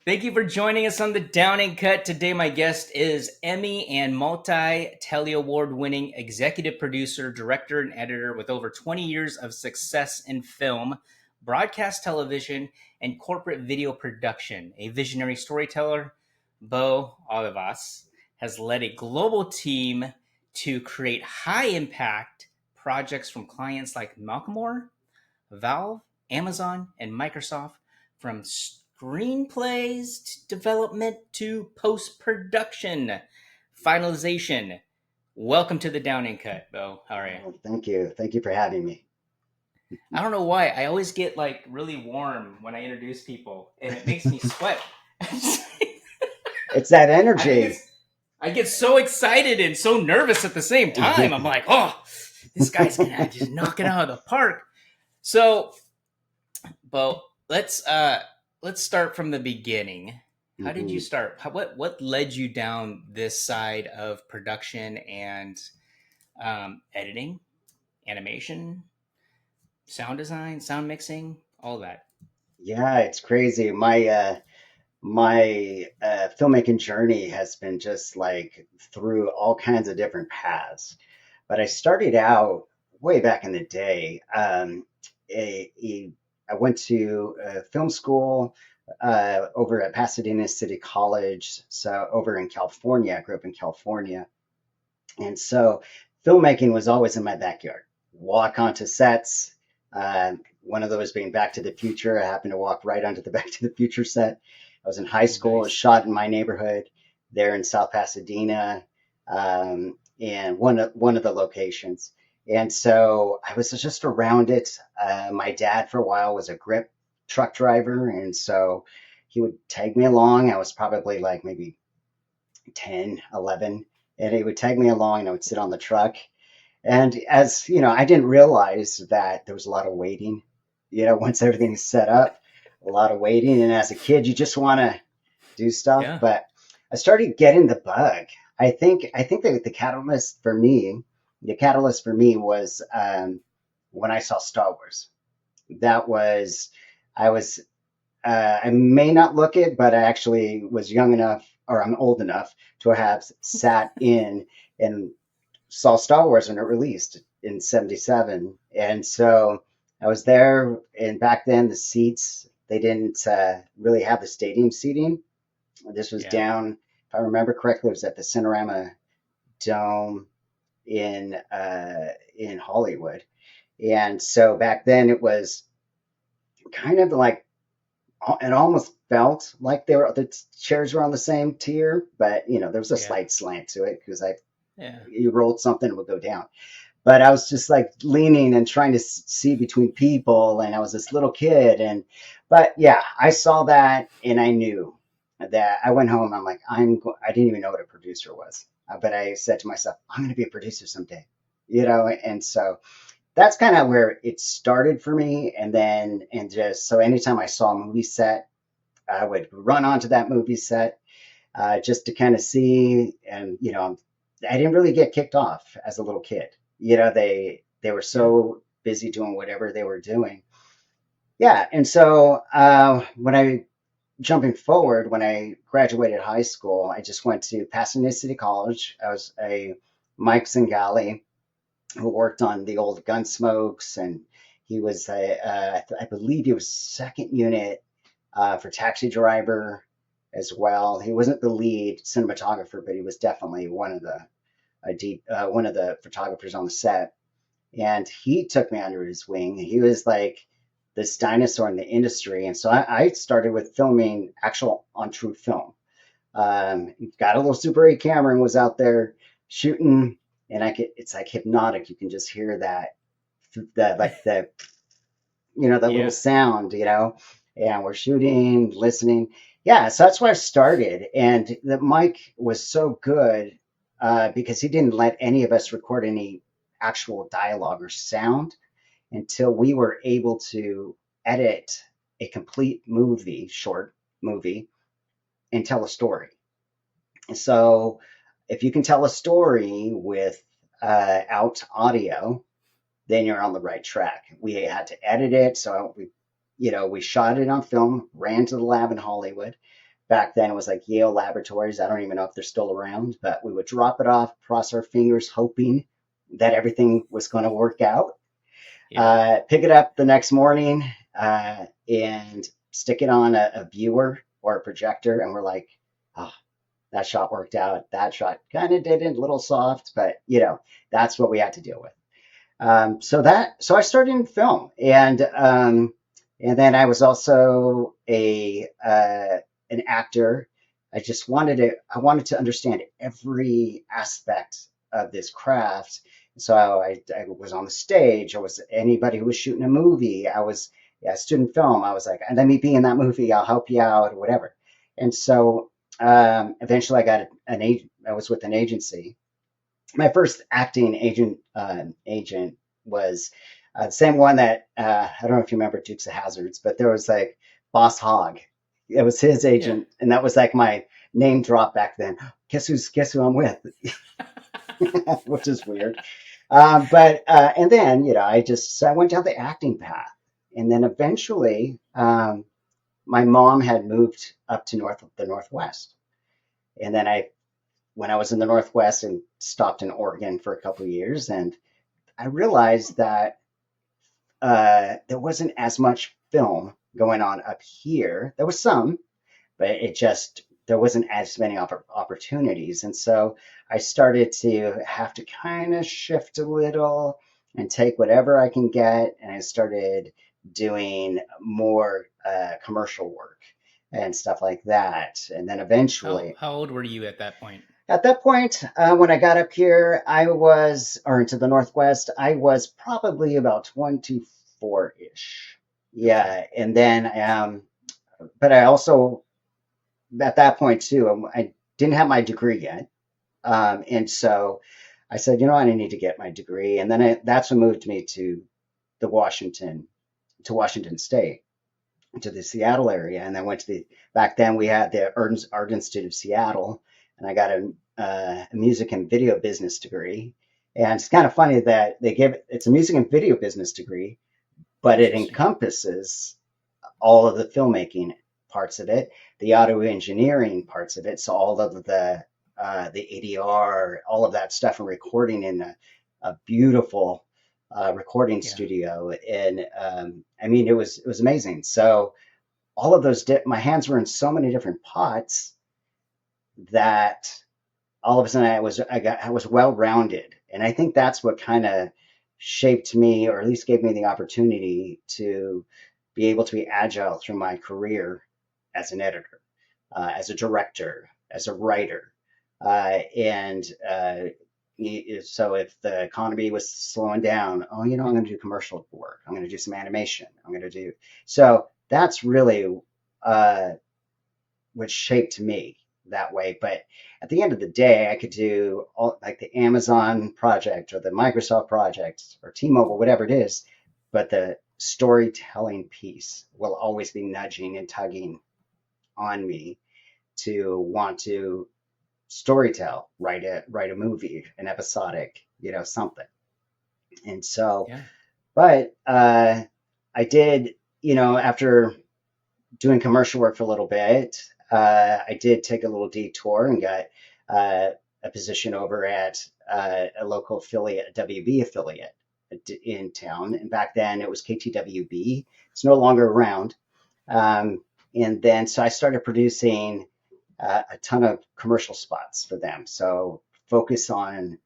Thank you for joining us on the Down and Cut. Today, my guest is Emmy and multi-Telly Award-winning executive producer, director, and editor with over 20 years of success in film, broadcast television, and corporate video production. A visionary storyteller, Bo Olivas has led a global team to create high-impact projects from clients like Malcolmore, Valve, Amazon, and Microsoft, from screenplays to development to post production, finalization. Welcome to the Down and Cut, Bo. How are you? Oh, thank you. Thank you for having me. I don't know why. I always get like really warm when I introduce people, and it makes me sweat. It's that I think energy. it's. I get so excited and so nervous at the same time. I'm like, oh, this guy's gonna just knock it out of the park. So, Bo, let's start from the beginning. How did you Mhm. start? What led you down this side of production and editing, animation, sound design, sound mixing, all that? Yeah, it's crazy. My filmmaking journey has been just like through all kinds of different paths. But I started out way back in the day. A, a, I went to film school over at Pasadena City College, so over in California. I grew up in California, and so filmmaking was always in my backyard. Walk onto sets. One of those being Back to the Future. I happened to walk right onto the Back to the Future set. I was in high school. It was Nice. shot in my neighborhood there in South Pasadena, and one of the locations. And so I was just around it. My dad, for a while, was a grip truck driver, and so he would tag me along. I was probably like maybe 10, 11, and he would tag me along and I would sit on the truck. And as you know, I didn't realize that there was a lot of waiting, once everything's set up, a lot of waiting. And as a kid, you just want to do stuff. Yeah. But I started getting the bug. I think that the catalyst for me was when I saw Star Wars. That was I was I may not look it, but I actually was young enough, or I'm old enough to have sat in and saw Star Wars when it released in '77. And so I was there, and back then the seats, they didn't really have the stadium seating. This was Yeah. down, if I remember correctly, it was at the Cinerama Dome in Hollywood. And so back then it was kind of like, it almost felt like the chairs were on the same tier, but there was a Yeah. slight slant to it because I Yeah. you rolled something, it would go down. But I was just like leaning and trying to see between people, and I was this little kid. And but yeah, I saw that and I knew that. I went home. I'm like, I didn't even know what a producer was, but I said to myself, I'm going to be a producer someday, And so that's kind of where it started for me. And just so anytime I saw a movie set, I would run onto that movie set, just to kind of see. And I didn't really get kicked off as a little kid. They were Yeah. so busy doing whatever they were doing. Yeah, and so when I jumping forward, when I graduated high school, I just went to Pasadena City College. I was a Mike Zingali, who worked on the old Gunsmokes, and he was I believe he was second unit for Taxi Driver as well. He wasn't the lead cinematographer, but he was definitely one of the photographers on the set. And he took me under his wing. He was like this dinosaur in the industry, and so I started with filming actual on true film. Got a little Super 8 camera and was out there shooting, and it's like hypnotic. You can just hear that little Yeah. sound, and we're shooting, listening. Yeah, so that's where I started. And the Mike was so good, because he didn't let any of us record any actual dialogue or sound until we were able to edit a complete short movie, and tell a story. So if you can tell a story without audio, then you're on the right track. We had to edit it, so we shot it on film, ran to the lab in Hollywood, Back then, it was like Yale Laboratories. I don't even know if they're still around, but we would drop it off, cross our fingers, hoping that everything was going to work out. Yeah. Pick it up the next morning and stick it on a viewer or a projector, and we're like, oh, that shot worked out. That shot kind of didn't, a little soft, but that's what we had to deal with. So I started in film, and then I was also a an actor. I wanted to understand every aspect of this craft. So I was on the stage. I was anybody who was shooting a movie. I was student film. I was like, let me be in that movie. I'll help you out or whatever. And so eventually I got I was with an agency. My first acting agent was the same one that I don't know if you remember Dukes of Hazards, but there was like Boss Hogg. It was his Yeah. agent, and that was like my name drop back then. Guess who I'm with, which is weird. But and then I went down the acting path, and then eventually my mom had moved up to the Northwest, and then I when I was in the Northwest and stopped in Oregon for a couple of years, and I realized that there wasn't as much film going on up here. There was some, but there wasn't as many opportunities, and so I started to have to kind of shift a little and take whatever I can get, and I started doing more commercial work and stuff like that, and then How eventually how old were you at that point? at that point, when I got up here, or into the Northwest, I was probably about 24-ish. Okay. Yeah. And then, but I also, at that point too, I didn't have my degree yet. And so I said, I need to get my degree. And then that's what moved me the Washington, to Washington State, to the Seattle area, and then back then we had the Art Institute of Seattle, and I got a music and video business degree. And it's kind of funny that it's a music and video business degree, but it Interesting. encompasses all of the filmmaking parts of it, the audio engineering parts of it, so all of the ADR, all of that stuff, and recording in a beautiful recording Yeah. studio. And I mean, it was amazing. So all of my hands were in so many different pots that all of a sudden I was well rounded, and I think that's what kind of shaped me, or at least gave me the opportunity to be able to be agile through my career as an editor, as a director, as a writer, and so if the economy was slowing down, I'm going to do commercial work. I'm going to do some animation. I'm going to do so. That's really uh, what shaped me that way. But at the end of the day, I could do all like the Amazon project or the Microsoft project or T-Mobile, whatever it is. But the storytelling piece will always be nudging and tugging on me to want to storytell, write a movie, an episodic, something. And so, Yeah. but I did, after doing commercial work for a little bit, I did take a little detour and got a position over at a local affiliate, a WB affiliate in town. And back then it was KTWB. It's no longer around. And then so I started producing a ton of commercial spots for them. So focus on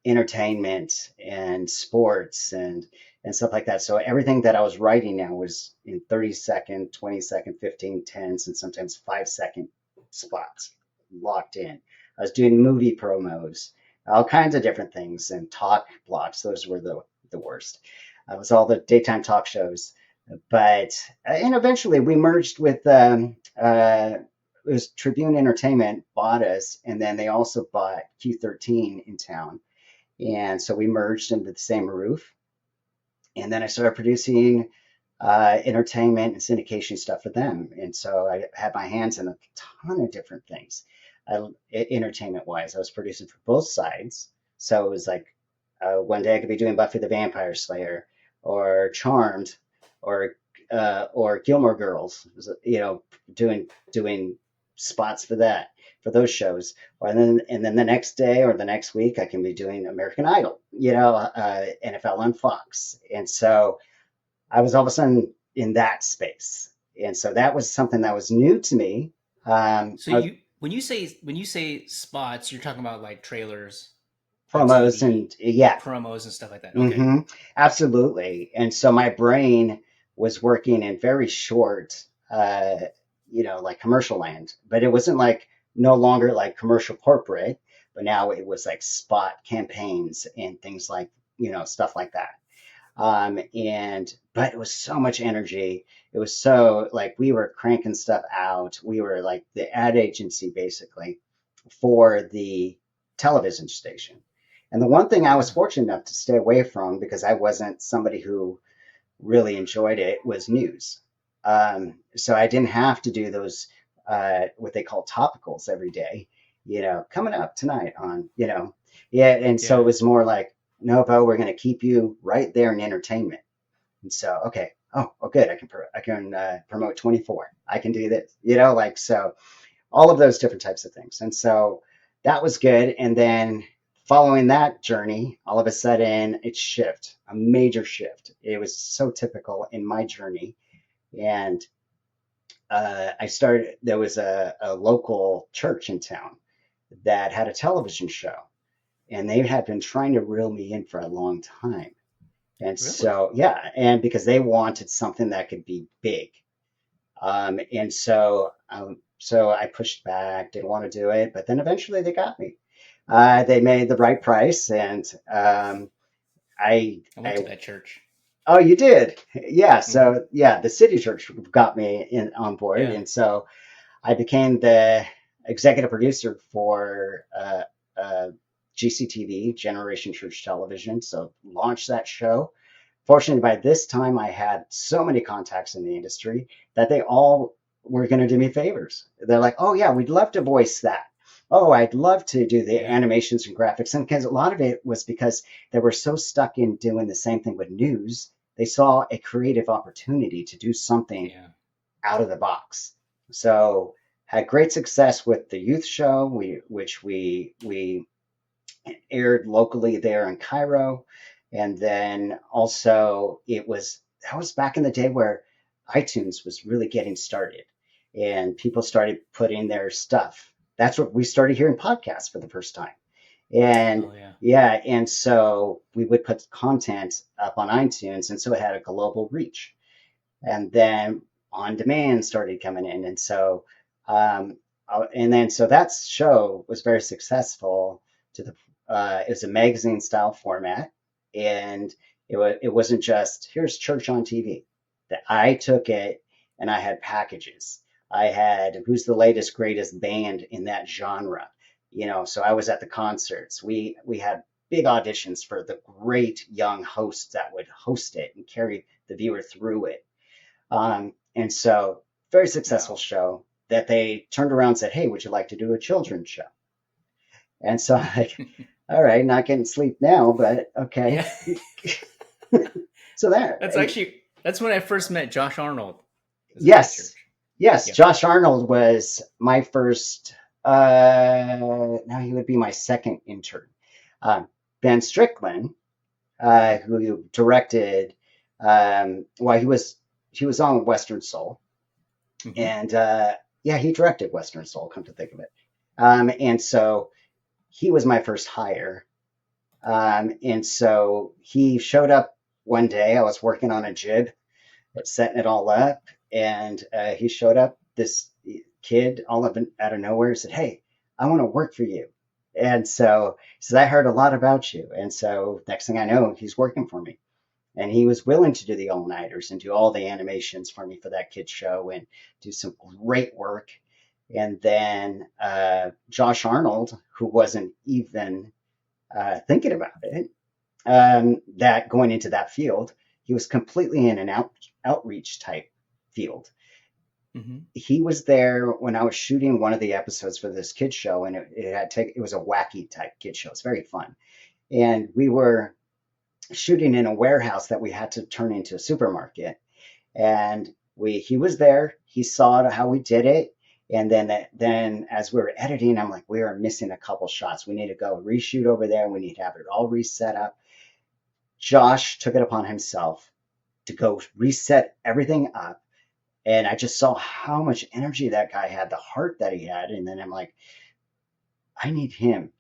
entertainment and sports and stuff like that. So everything that I was writing now was in 30-second, 20-second, 15, 10, and sometimes 5-second spots locked in. I was doing movie promos, all kinds of different things, and talk blocks. Those were the worst. It was all the daytime talk shows. But and eventually we merged with it was Tribune Entertainment bought us, and then they also bought Q13 in town, and so we merged into the same roof. And then I started producing entertainment and syndication stuff for them. And so I had my hands in a ton of different things. Entertainment wise, I was producing for both sides. So it was like one day I could be doing Buffy the Vampire Slayer or Charmed or Gilmore Girls, doing spots for that, for those shows. And then the next day or the next week, I can be doing American Idol, NFL on Fox. And so I was all of a sudden in that space. And so that was something that was new to me. So I you when you say spots, you're talking about like trailers on promos TV, and yeah. promos and stuff like that. Okay. Hmm. Absolutely. And so my brain was working in very short, like commercial land, but it wasn't like no longer like commercial corporate, but now it was like spot campaigns and things like, stuff like that. But it was so much energy. It was so like we were cranking stuff out. We were like the ad agency basically for the television station. And the one thing I was Yeah. fortunate enough to stay away from because I wasn't somebody who really enjoyed it was news. So I didn't have to do those what they call topicals every day. Coming up tonight on yeah. And so it Yeah. was more like no, Bo, we're going to keep you right there in entertainment. And so okay, oh good, I can promote 24. I can do this, like so all of those different types of things. And so that was good. And then following that journey, all of a sudden it shift, a major shift. It was so typical in my journey. And there was a local church in town that had a television show, and they had been trying to reel me in for a long time. And Really? so, yeah, and because they wanted something that could be big. And so I pushed back, didn't want to do it, but then eventually they got me. They made the right price, and I, I went I, to that church. oh, you did, yeah. Hmm. So yeah, the city church got me in on board, Yeah. and so I became the executive producer for GCTV, Generation Church Television. So launched that show. Fortunately, by this time, I had so many contacts in the industry that they all were going to do me favors. They're like, oh, yeah, we'd love to voice that. Oh, I'd love to do the Yeah. animations and graphics. And because a lot of it was because they were so stuck in doing the same thing with news, they saw a creative opportunity to do something Yeah. out of the box. So had great success with the youth show, which we aired locally there in Cairo. And then also that was back in the day where iTunes was really getting started and people started putting their stuff. That's what we started hearing podcasts for the first time. And Oh yeah. yeah, and so we would put content up on iTunes, and so it had a global reach. And then on demand started coming in, and then so that show was very successful. It was a magazine style format, and it wasn't just here's church on TV. That I took it and I had packages. I had who's the latest greatest band in that genre, So I was at the concerts. We had big auditions for the great young hosts that would host it and carry the viewer through it. And so, very successful Wow. show that they turned around and said, hey, would you like to do a children's show? And so, like, all right, not getting sleep now, but okay. Yeah. So there. That's when I first met Josh Arnold. Was at that Yes, church. yes. Yeah. Josh Arnold was my first, now he would be my second intern. Uh, Ben Strickland, who directed, well, he was on Western Soul. Hmm. And yeah, he directed Western Soul, come to think of it. And so he was my first hire. And so he showed up one day. I was working on a jib, setting it all up, and he showed up. This kid, all of out of nowhere, said, "Hey, I want to work for you." And so he says, "I heard a lot about you." And so next thing I know, he's working for me. And he was willing to do the all-nighters and do all the animations for me for that kid show and do some great work. And then Josh Arnold, who wasn't even thinking about it, that going into that field, he was completely in an outreach type field. Hmm. He was there when I was shooting one of the episodes for this kid show, and it was a wacky type kid show. It's very fun, and we were shooting in a warehouse that we had to turn into a supermarket. And he was there. He saw how we did it, And then as we were editing, I'm like, we are missing a couple shots. We need to go reshoot over there. We need to have it all reset up. Josh took it upon himself to go reset everything up. And I just saw how much energy that guy had, the heart that he had. And then I'm like, I need him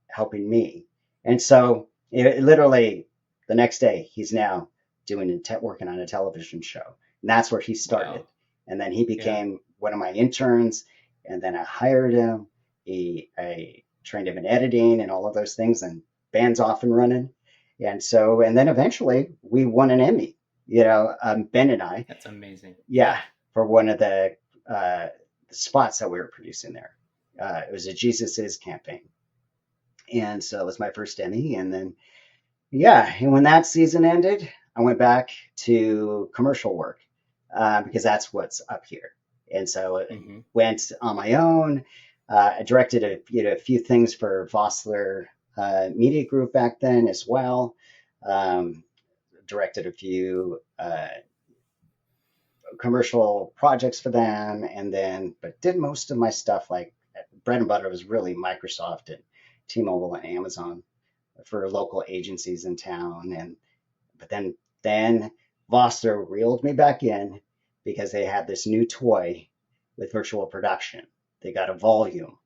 helping me. And so literally the next day, he's now working on a television show. And that's where he started. Wow. And then he Yeah. became one of my interns. And then I hired him. I trained him in editing and all of those things, and band's off and running. And then eventually we won an Emmy, Ben and I, That's amazing. yeah, for one of uh, the spots that we were producing there. It was a Jesus Is campaign. And so it was my first Emmy. And then, yeah, and when that season ended, I went back to commercial work because that's what's up here. And so I Hmm. went on my own. I directed a few things for Vossler Media Group back then as well. Um, Directed a few commercial projects for them, and then but did most of my stuff like bread and butter was really Microsoft and T-Mobile and Amazon for local agencies in town. And but then Voster reeled me back in because they had this new toy with virtual production. They got a volume,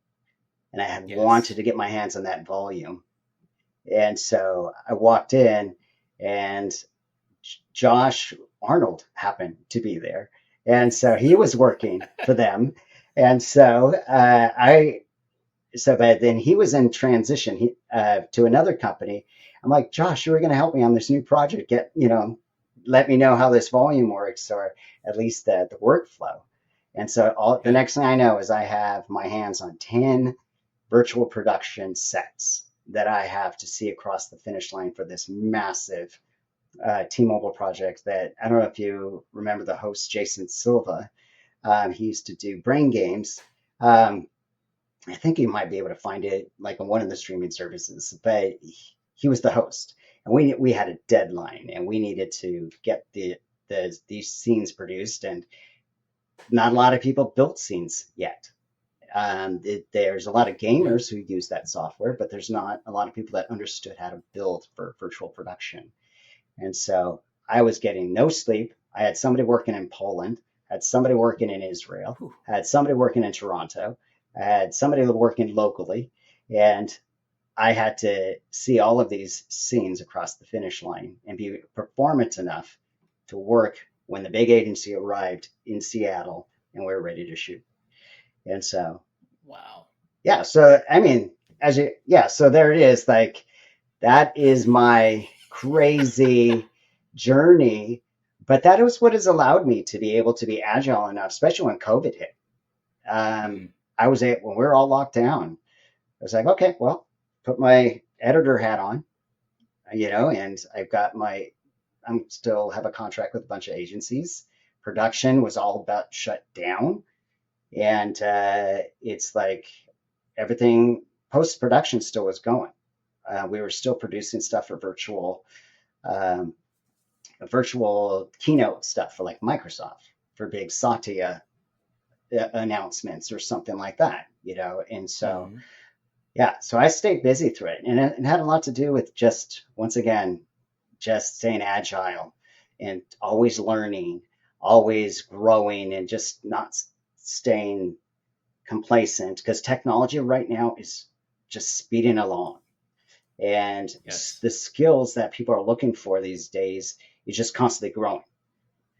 and I had Yes. wanted to get my hands on that volume. And so I walked in, and Josh Arnold happened to be there. And so he was working for them. And so but then he was in transition to another company. I'm like, Josh, you were going to help me on this new project. Let me know how this volume works, or at least the workflow. And so the Yeah. next thing I know is I have my hands on 10 virtual production sets that I have to see across the finish line for this massive T-Mobile project that I don't know if you remember the host Jason Silva. He used to do Brain Games. Um, I think you might be able to find it like on one of the streaming services, but he was the host, and we had a deadline, and we needed to get these scenes produced, and not a lot of people built scenes yet. There's a lot of Yeah. gamers who use that software, but there's not a lot of people that understood how to build for virtual production. And so I was getting no sleep. I had somebody working in Poland, had somebody working in Israel, Whew. had somebody working in Toronto, I had somebody working locally, and I had to see all of these scenes across the finish line and be performant enough to work when the big agency arrived in Seattle and we were ready to shoot. And so, Wow. yeah, so I mean, so there it is. Like, that is my crazy journey. But that is what has allowed me to be able to be agile enough, especially when COVID hit. Mm. I was able, when we were all locked down, I was like, okay, well, put my editor hat on, and I'm still have a contract with a bunch of agencies. Production was all about shut down. And it's like everything post production still was going. We were still producing stuff for um, virtual keynote stuff for like Microsoft for big Satya announcements or something like that, And so, Hmm. yeah, so I stayed busy through it, and it had a lot to do with just once again, just staying agile and always learning, always growing, and just not staying complacent because technology right now is just speeding along. And Yes. the skills that people are looking for these days is just constantly growing.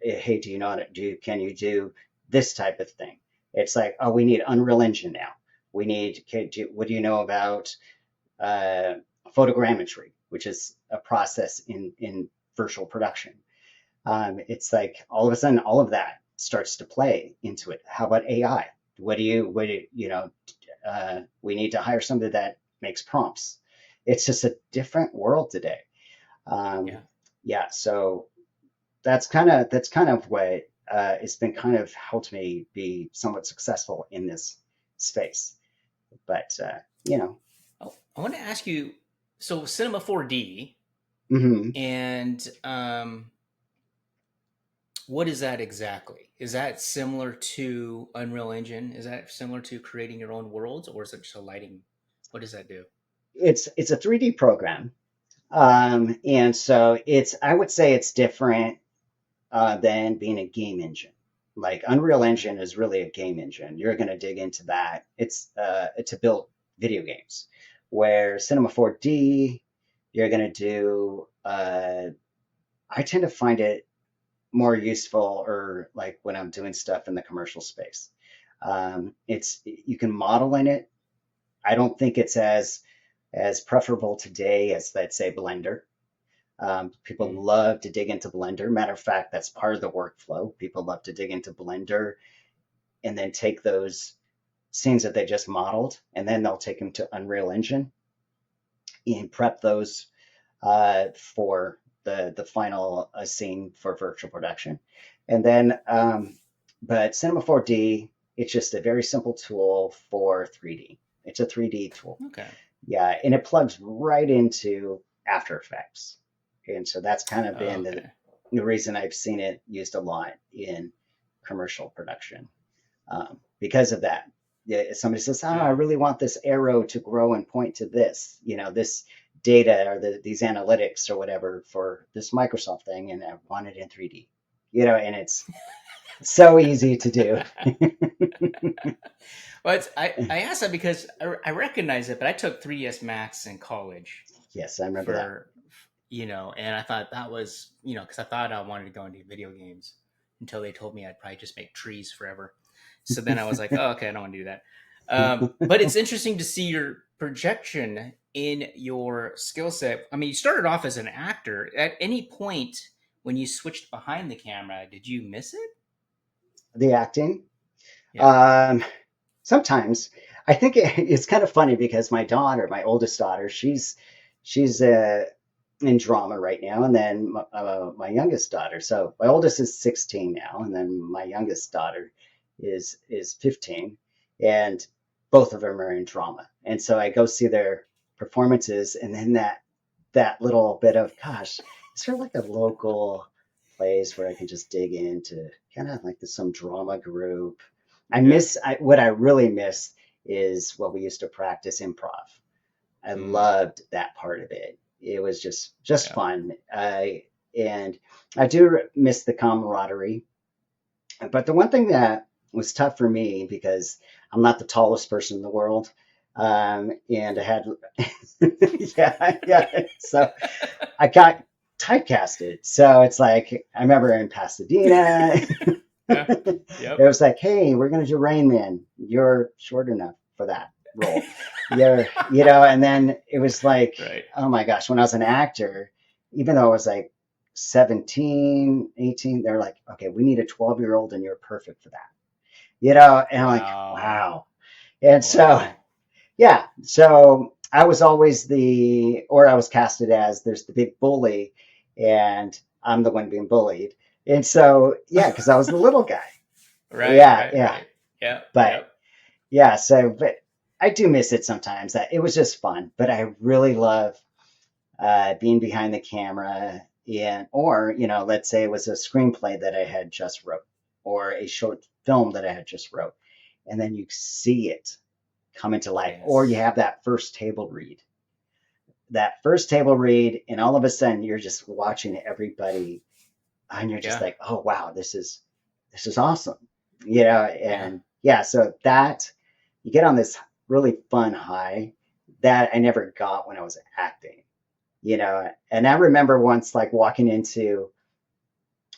Hey, do you know how to can you do this type of thing? It's like, oh, we need Unreal Engine now. We need, what do you know about uh, photogrammetry, which is a process in virtual production? It's like all of a sudden, all of that starts to play into it. How about AI? We need to hire somebody that makes prompts. It's just a different world today. Um, Yeah. yeah, so that's kind of what it's been kind of helped me be somewhat successful in this space. But you know, Oh, I want to ask you. So, Cinema 4D, hmm and What is that exactly? Is that similar to Unreal Engine? Is that similar to creating your own worlds, or is it just a lighting? What does that do? It's a 3D program, and so it's I would say it's different than being a game engine. Like Unreal Okay. Engine is really a game engine. You're going to dig into that. It's to build video games. Where Cinema 4D, you're going to do. I tend to find it more useful, or like when I'm doing stuff in the commercial space. It's you can model in it. I don't think it's as preferable today as let's say Blender. People Mm. love to dig into Blender. Matter of fact, that's part of the workflow. People love to dig into Blender and then take those scenes that they just modeled, and then they'll take them to Unreal Engine and prep those for the final scene for virtual production. And then, but Cinema 4D, it's just a very simple tool for 3D. It's a 3D tool. Okay. Yeah, and it plugs right into After Effects. And so that's kind of been Okay. the reason I've seen it used a lot in commercial production because of that. Yeah, if somebody says, "Oh, I Yeah. really want this arrow to grow and point to this, this data or these analytics or whatever for this Microsoft thing, and I want it in 3D." And it's so easy to do. Well, I asked that because I recognize it, but I took 3ds Max in college Yes, I remember that. for, and I thought that was, because I thought I wanted to go into video games until they told me I'd probably just make trees forever. So then I was like, oh, okay, I don't want to do that. But it's interesting to see your projection in your skill set. I mean, you started off as an actor. At any point when you switched behind the camera, did you miss it? The acting. Yeah. Um, Sometimes I think it's kind of funny because my daughter, my oldest daughter, she's in drama right now, and then my youngest daughter. So my oldest is 16 now, and then my youngest daughter is 15, and both of them are in drama. And so I go see their performances, and then that little bit of gosh, is there like a local place where I can just dig into kind of like some drama group? Yeah. What I really miss is what we used to practice improv. I Mm, loved that part of it. It was just yeah. fun. And I do miss the camaraderie. But the one thing that was tough for me because I'm not the tallest person in the world, and I had yeah. So I got typecasted. So it's like I remember in Pasadena, Yeah. it Yep. was like, hey, we're gonna do Rain Man. You're short enough for that role. And then it was like, Right. oh my gosh, when I was an actor, even though I was like 17, 18, they're like, okay, we need a 12-year-old and you're perfect for that. And I'm like, Wow. wow. And so Wow. yeah, so I was always or I was casted as there's the big bully, and I'm the one being bullied. And so, yeah, because I was the little guy. Right. Yeah, Right. yeah. Right. Yep. But Yep. yeah, but I do miss it sometimes. It was just fun, but I really love being behind the camera or, let's say it was a screenplay that I had just wrote or a short film that I had just wrote. And then you see it come into life, or you Yes. have that first table read, and all of a sudden you're just watching everybody, and you're just Yeah. like, oh wow, this is awesome, Yeah. and yeah, so that you get on this really fun high that I never got when I was acting, and I remember once like walking into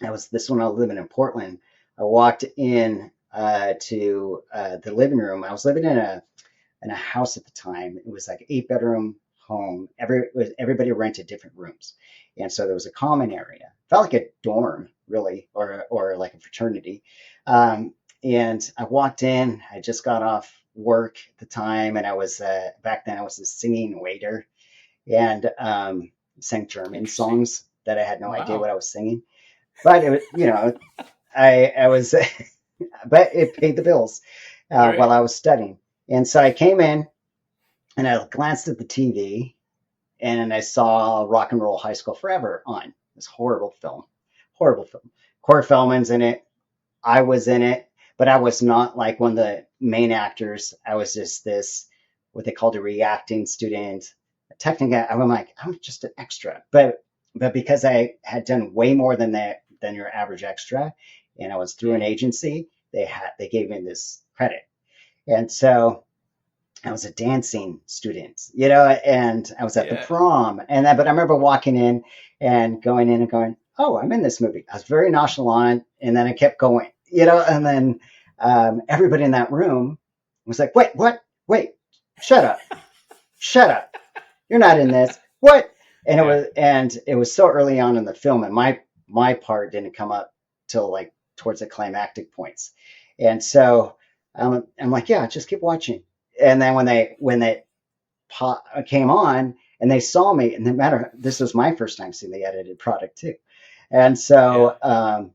I was this when I was living in Portland. I walked in to the living room. I was living in a house at the time. It was like 8-bedroom home. Everybody rented different rooms, and so there was a common area. Felt like a dorm, really, or like a fraternity. And I walked in. I just got off work at the time, and I was back then I was a singing waiter and sang German Interesting. songs that I had no idea what Wow. I was singing. But I was, but it paid the bills while Right. I was studying. And so I came in and I glanced at the TV and I saw Rock and Roll High School Forever on this horrible film, Corey Feldman's in it. I was in it, but I was not like one of the main actors. I was just this, what they called a reacting student. Technically, I'm like, I'm just an extra. But because I had done way more than that than your average extra, and I was through an Mm. agency, they gave me this credit. And so I was a dancing student, and I was at the Yeah. prom, but I remember walking in and going, "Oh, I'm in this movie." I was very nonchalant, and then I kept going, and then everybody in that room was like, "Wait, what? Wait, shut up, shut up! You're not in this. What?" Yeah. And it was so early on in the film, and my part didn't come up till like towards the climactic points, and so I'm like, "Yeah, just keep watching." And then when they came on and they saw me, and no matter, this was my first time seeing the edited product too, and Yeah. so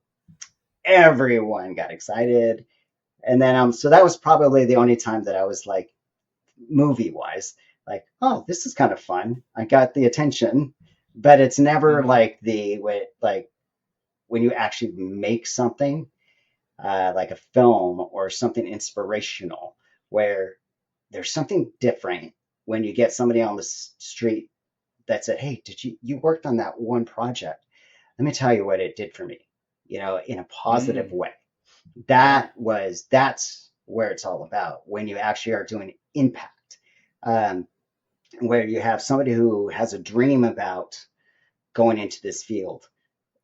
everyone got excited, and then so that was probably the only time that I was like, movie wise, like, oh, this is kind of fun. I got the attention, but it's never Hmm. like like when you actually make something like a film or something inspirational where there's something different when you get somebody on the street that said, "Hey, did you worked on that one project? Let me tell you what it did for me," in a positive Mm. way. Yeah. That's where it's all about when you actually are doing impact, um, where you have somebody who has a dream about going into this field,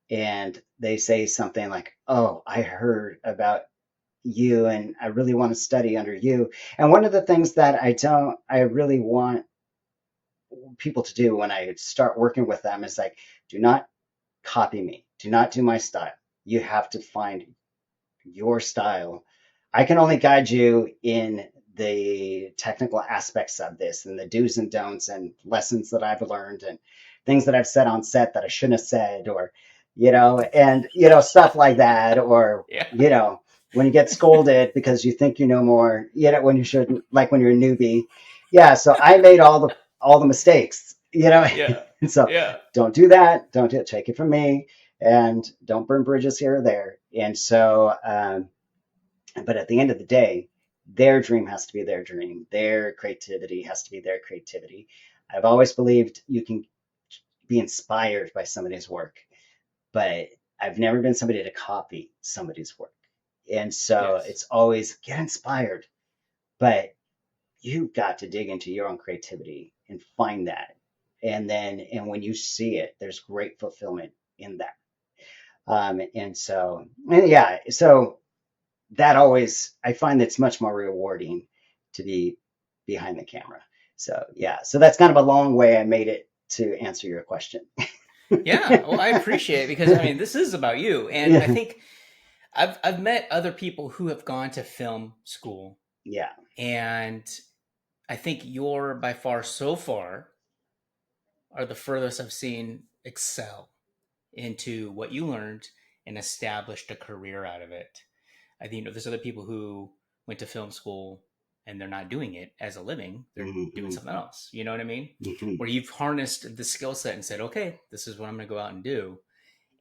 and they say something like, "Oh, I heard about you and I really want to study under you." And one of the things that I really want people to do when I start working with them is like, do not copy me. Do not do my style. You have to find your style. I can only guide you in the technical aspects of this and the do's and don'ts and lessons that I've learned and things that I've said on set that I shouldn't have said, or, stuff like that, or, Yeah. when you get scolded because you think you know more, when you shouldn't, like when you're a newbie. Yeah. So I made all the mistakes, Yeah. so Yeah. don't do that. Don't do it. Take it from me, and don't burn bridges here or there. And so, but at the end of the day, their dream has to be their dream. Their creativity has to be their creativity. I've always believed you can be inspired by somebody's work, but I've never been somebody to copy somebody's work. And so Yes. it's always get inspired, but you've got to dig into your own creativity and find that. And when you see it, there's great fulfillment in that. And yeah, so that always, I find it's much more rewarding to be behind the camera. So yeah, so that's kind of a long way I made it to answer your question. Yeah. Well, I appreciate it because I mean, this is about you, and I Yeah, think I've met other people who have gone to film school, yeah. and I think you're by far so far are the furthest I've seen excel into what you learned and established a career out of it. I think there's other people who went to film school and they're not doing it as a living. They're doing Hmm. something else. You know what I mean? Hmm. Where you've harnessed the skill set and said, okay, this is what I'm going to go out and do.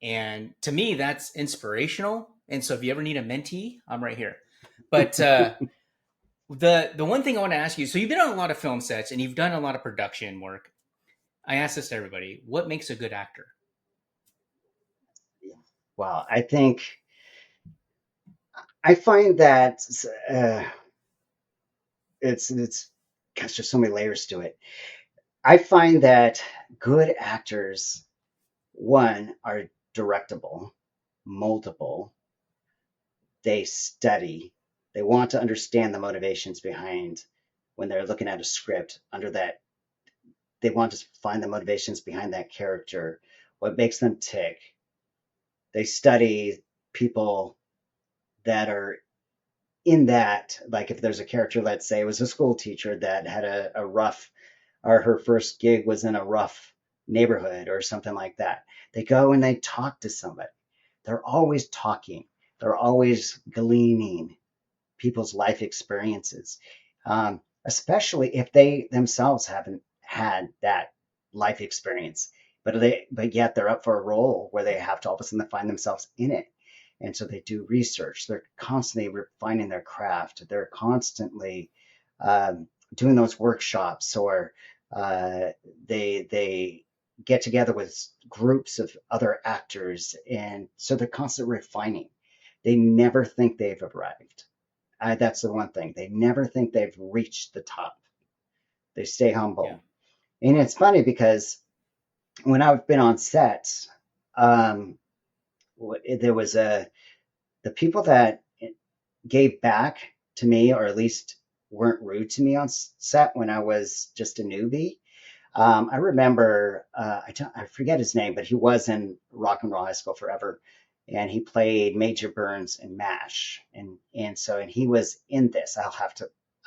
And to me, that's inspirational. And so if you ever need a mentee, I'm right here. But the one thing I want to ask you, so you've been on a lot of film sets and you've done a lot of production work. I ask this to everybody: what makes a good actor? Wow, I find that uh, it's gosh, there's so many layers to it. I find that good actors, one, are directable, moldable. They study. They want to understand the motivations behind when they're looking at a script. Under that, they want to find the motivations behind that character, what makes them tick. They study people that are in that, like if there's a character, let's say it was a school teacher that had a rough, or her first gig was in a rough neighborhood or something like that. They go and they talk to somebody. They're always talking. They're always gleaning people's life experiences, especially if they themselves haven't had that life experience, but yet they're up for a role where they have to all of a sudden find themselves in it. And so they do research. They're constantly refining their craft. They're constantly doing those workshops, or uh, they get together with groups of other actors, and so they're constantly refining. They never think they've arrived. That's the one thing. They never think they've reached the top. They stay Yeah. humble. And it's funny because when I've been on sets, um, there was the people that gave back to me, or at least weren't rude to me on set when I was just a newbie. I remember, I forget his name, but he was in Rock and Roll High School Forever, and he played Major Burns in MASH, and he was in this. I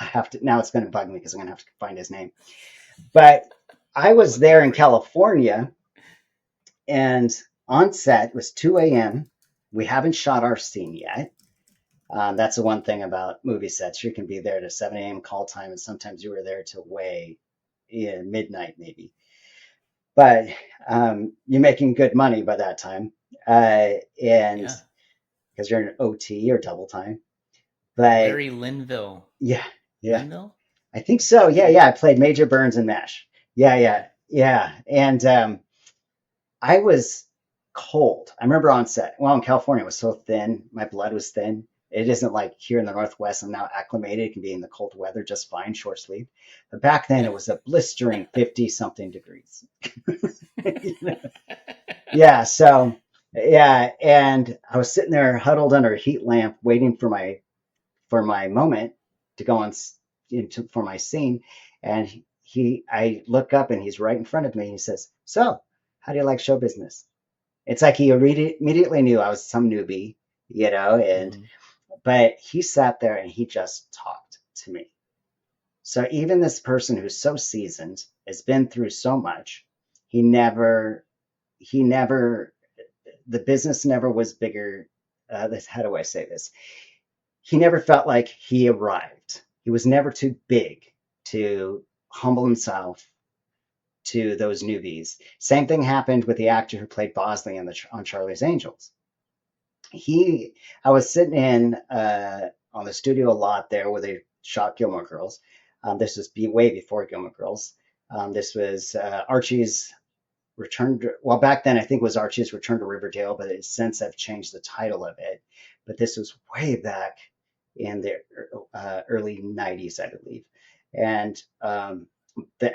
have to now. It's going to bug me because I'm going to have to find his name. But I was Looking there in for you. California, and on set it was 2 a.m. We haven't shot our scene yet. That's the one thing about movie sets. You can be there to 7 a.m. call time, and sometimes you were there till way, yeah, midnight maybe. But you're making good money by that time, and Yeah. because you're in OT or double time. But Very Linville. yeah, yeah, Linville? I think so. Yeah, Okay. yeah. I played Major Burns in MASH. Yeah, Yeah. yeah, yeah. And I was cold. I remember on set. Well, in California, it was so thin. My blood was thin. It isn't like here in the Northwest. I'm now acclimated. It can be in the cold weather just fine, short sleeve. But back then, Yeah. it was a blistering 50 something degrees. Yeah. So, yeah. And I was sitting there huddled under a heat lamp, waiting for my moment to go on into for my scene. And I look up and he's right in front of me. He says, "So, how do you like show business?" It's like he immediately knew I was some newbie, and Hmm. but he sat there and he just talked to me. So even this person who's so seasoned, has been through so much, he never, he never, the business never was bigger. How do I say this? He never felt like he arrived. He was never too big to humble himself to those newbies. Same thing happened with the actor who played Bosley on Charlie's Angels. he I was sitting in on the studio lot there where they shot Gilmore Girls. This was way before Gilmore Girls. This was Archie's Return to, well, back then I think it was Archie's Return to Riverdale, but since I've changed the title of it. But this was way back in the early 90s, I believe. And we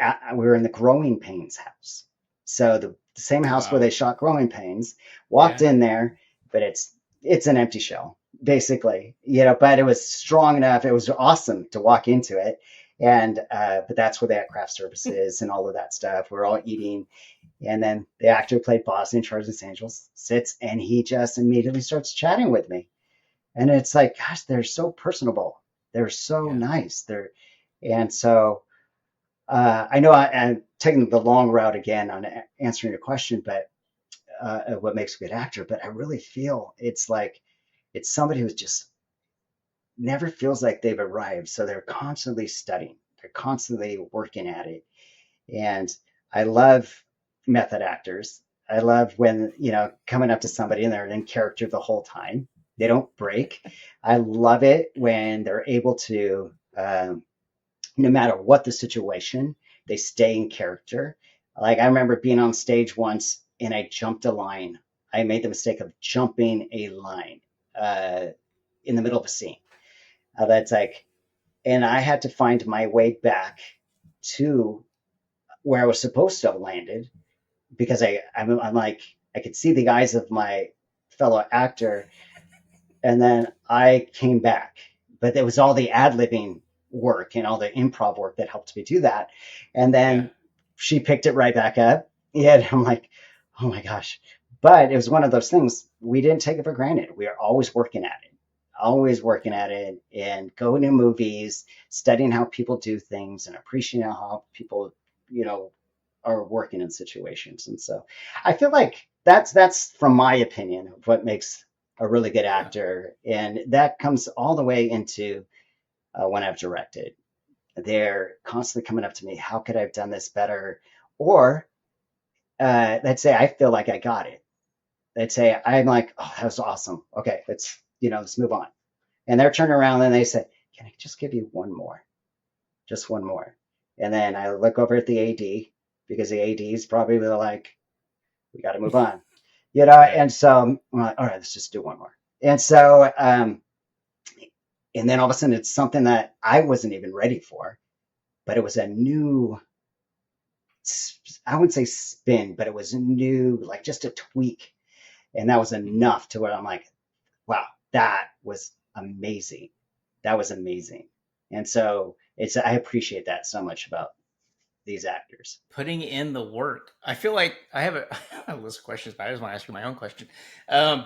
were in the Growing Pains house. So the same house where Wow. they shot Growing Pains, walked Yeah. in there, but it's an empty shell, basically, but it was strong enough. It was awesome to walk into it. And but that's where they had craft services and all of that stuff. We're all eating, and then the actor who played Boston in Charlie's Angels sits and he just immediately starts chatting with me. And it's like, gosh, they're so personable. They're so Yeah. nice. And so I know I'm taking the long route again on answering your question, but what makes a good actor. But I really feel it's like it's somebody who's just never feels like they've arrived. So they're constantly studying. They're constantly working at it. And I love method actors. I love when, coming up to somebody and they're in character the whole time. They don't break. I love it when they're able to, no matter what the situation, they stay in character. Like I remember being on stage once and I jumped a line. I made the mistake of jumping a line uh, in the middle of a scene. That's like, and I had to find my way back to where I was supposed to have landed because I'm like I could see the eyes of my fellow actor, and then I came back. But it was all the ad libbing work and all the improv work that helped me do that. And Yeah. then she picked it right back up. Yeah, and I'm like, oh my gosh. But it was one of those things we didn't take it for granted. We are always working at it, and going to movies, studying how people do things, and appreciating how people, you know, are working in situations. And so I feel like that's from my opinion of what makes a really good Yeah. actor, and that comes all the way into when I've directed. They're constantly coming up to me, how could I have done this better? Or let's say I feel like I got it. they'd say, I'm like, oh, that was awesome. Okay, let's move on. And they're turning around and they say, can I just give you one more? Just one more. And then I look over at the AD because the AD is probably like, we got to move on, Yeah. and so I'm like, all right, let's just do one more. And so, and then all of a sudden it's something that I wasn't even ready for, but it was a new, I wouldn't say spin, but it was new, like just a tweak. And that was Mhm. enough to where I'm like, wow, that was amazing. That was amazing. And so I appreciate that so much about these actors. Putting in the work. I feel like I have a, a list of questions, but I just want to ask you my own question. When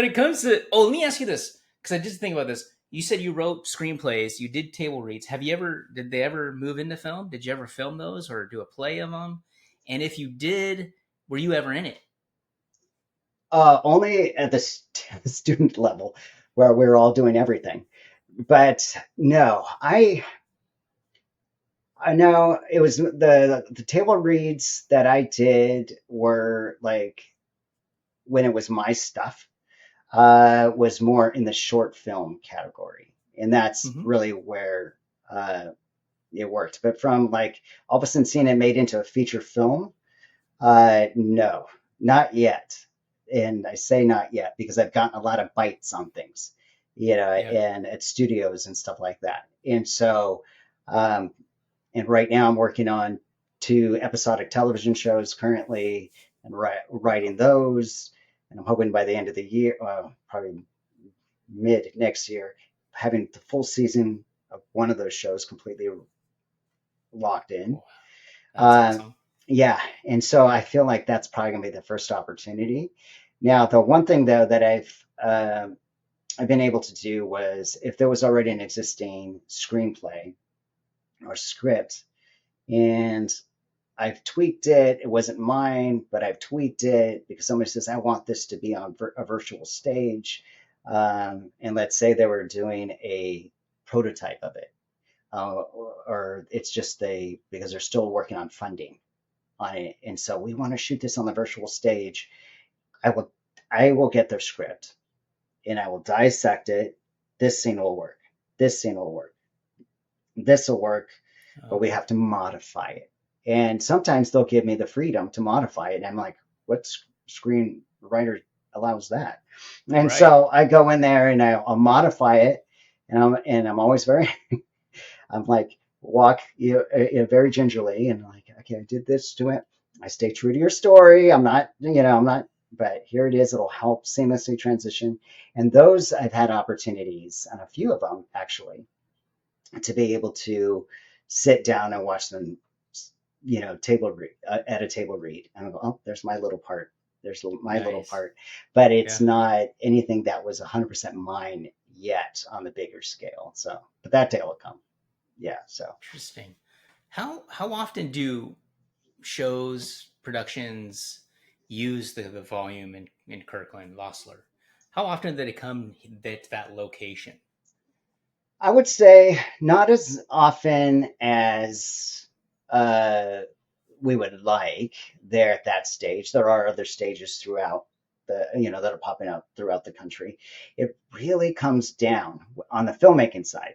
it comes to, let me ask you this because I just think about this. You said you wrote screenplays, you did table reads. Did they ever move into film? Did you ever film those or do a play of them? And if you did, were you ever in it? Only at the student level where we're all doing everything. But no, I know it was the table reads that I did were like when it was my stuff, was more in the short film category, and that's Hmm. really where uh, it worked. But from like all of a sudden seeing it made into a feature film, no, not yet. And I say not yet because I've gotten a lot of bites on things, Yeah. and at studios and stuff like that. And so, um, and right now I'm working on two episodic television shows currently and Wow. writing those. And I'm hoping by the end of the year, probably mid next year, having the full season of one of those shows completely locked in. Wow. That's Uh, awesome. yeah, and so I feel like that's probably going to be the first opportunity. Now, the one thing though that I've been able to do was if there was already an existing screenplay or script, and I've tweaked it. It wasn't mine, but I've tweaked it because somebody says, I want this to be on a virtual stage. And let's say they were doing a prototype of it, or it's just because they're still working on funding on it. And so we want to shoot this on the virtual stage. I will, I will get their script and I will dissect it. This scene will work. This scene will work. This will work, but we Okay. have to modify it. And sometimes they'll give me the freedom to modify it. And I'm like, what screenwriter allows that? And Right. so I go in there and I'll modify it. And I'm always very, I'm like, walk very gingerly and like, okay, I did this to it. I stay true to your story. I'm not, but here it is. It'll help seamlessly transition. And those I've had opportunities, and a few of them actually, to be able to sit down and watch them, table read at a table read, and I go, oh, there's my little part. There's my little Nice. part, but it's Yeah. not anything that was 100% mine yet on the bigger scale. So, but that day will come. Yeah. So Interesting. How often do shows, productions use the volume in Kirkland, Lossler? How often did it come at that location? I would say not as often as uh, we would like there at that stage. There are other stages throughout that are popping up throughout the country. It really comes down on the filmmaking side.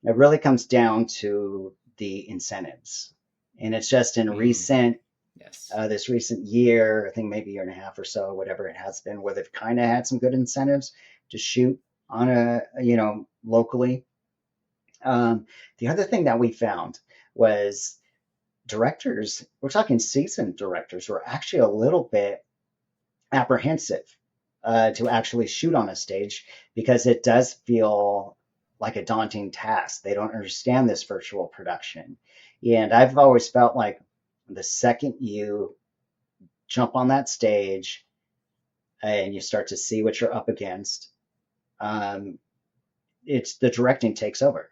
It really comes down to the incentives. And it's just in Mm, yes. this recent year, I think maybe a year and a half or so, whatever it has been, where they've kind of had some good incentives to shoot on locally. The other thing that we found was directors, we're talking seasoned directors, were actually a little bit apprehensive to actually shoot on a stage because it does feel like a daunting task. They don't understand this virtual production. And I've always felt like the second you jump on that stage and you start to see what you're up against, um, it's the directing takes over.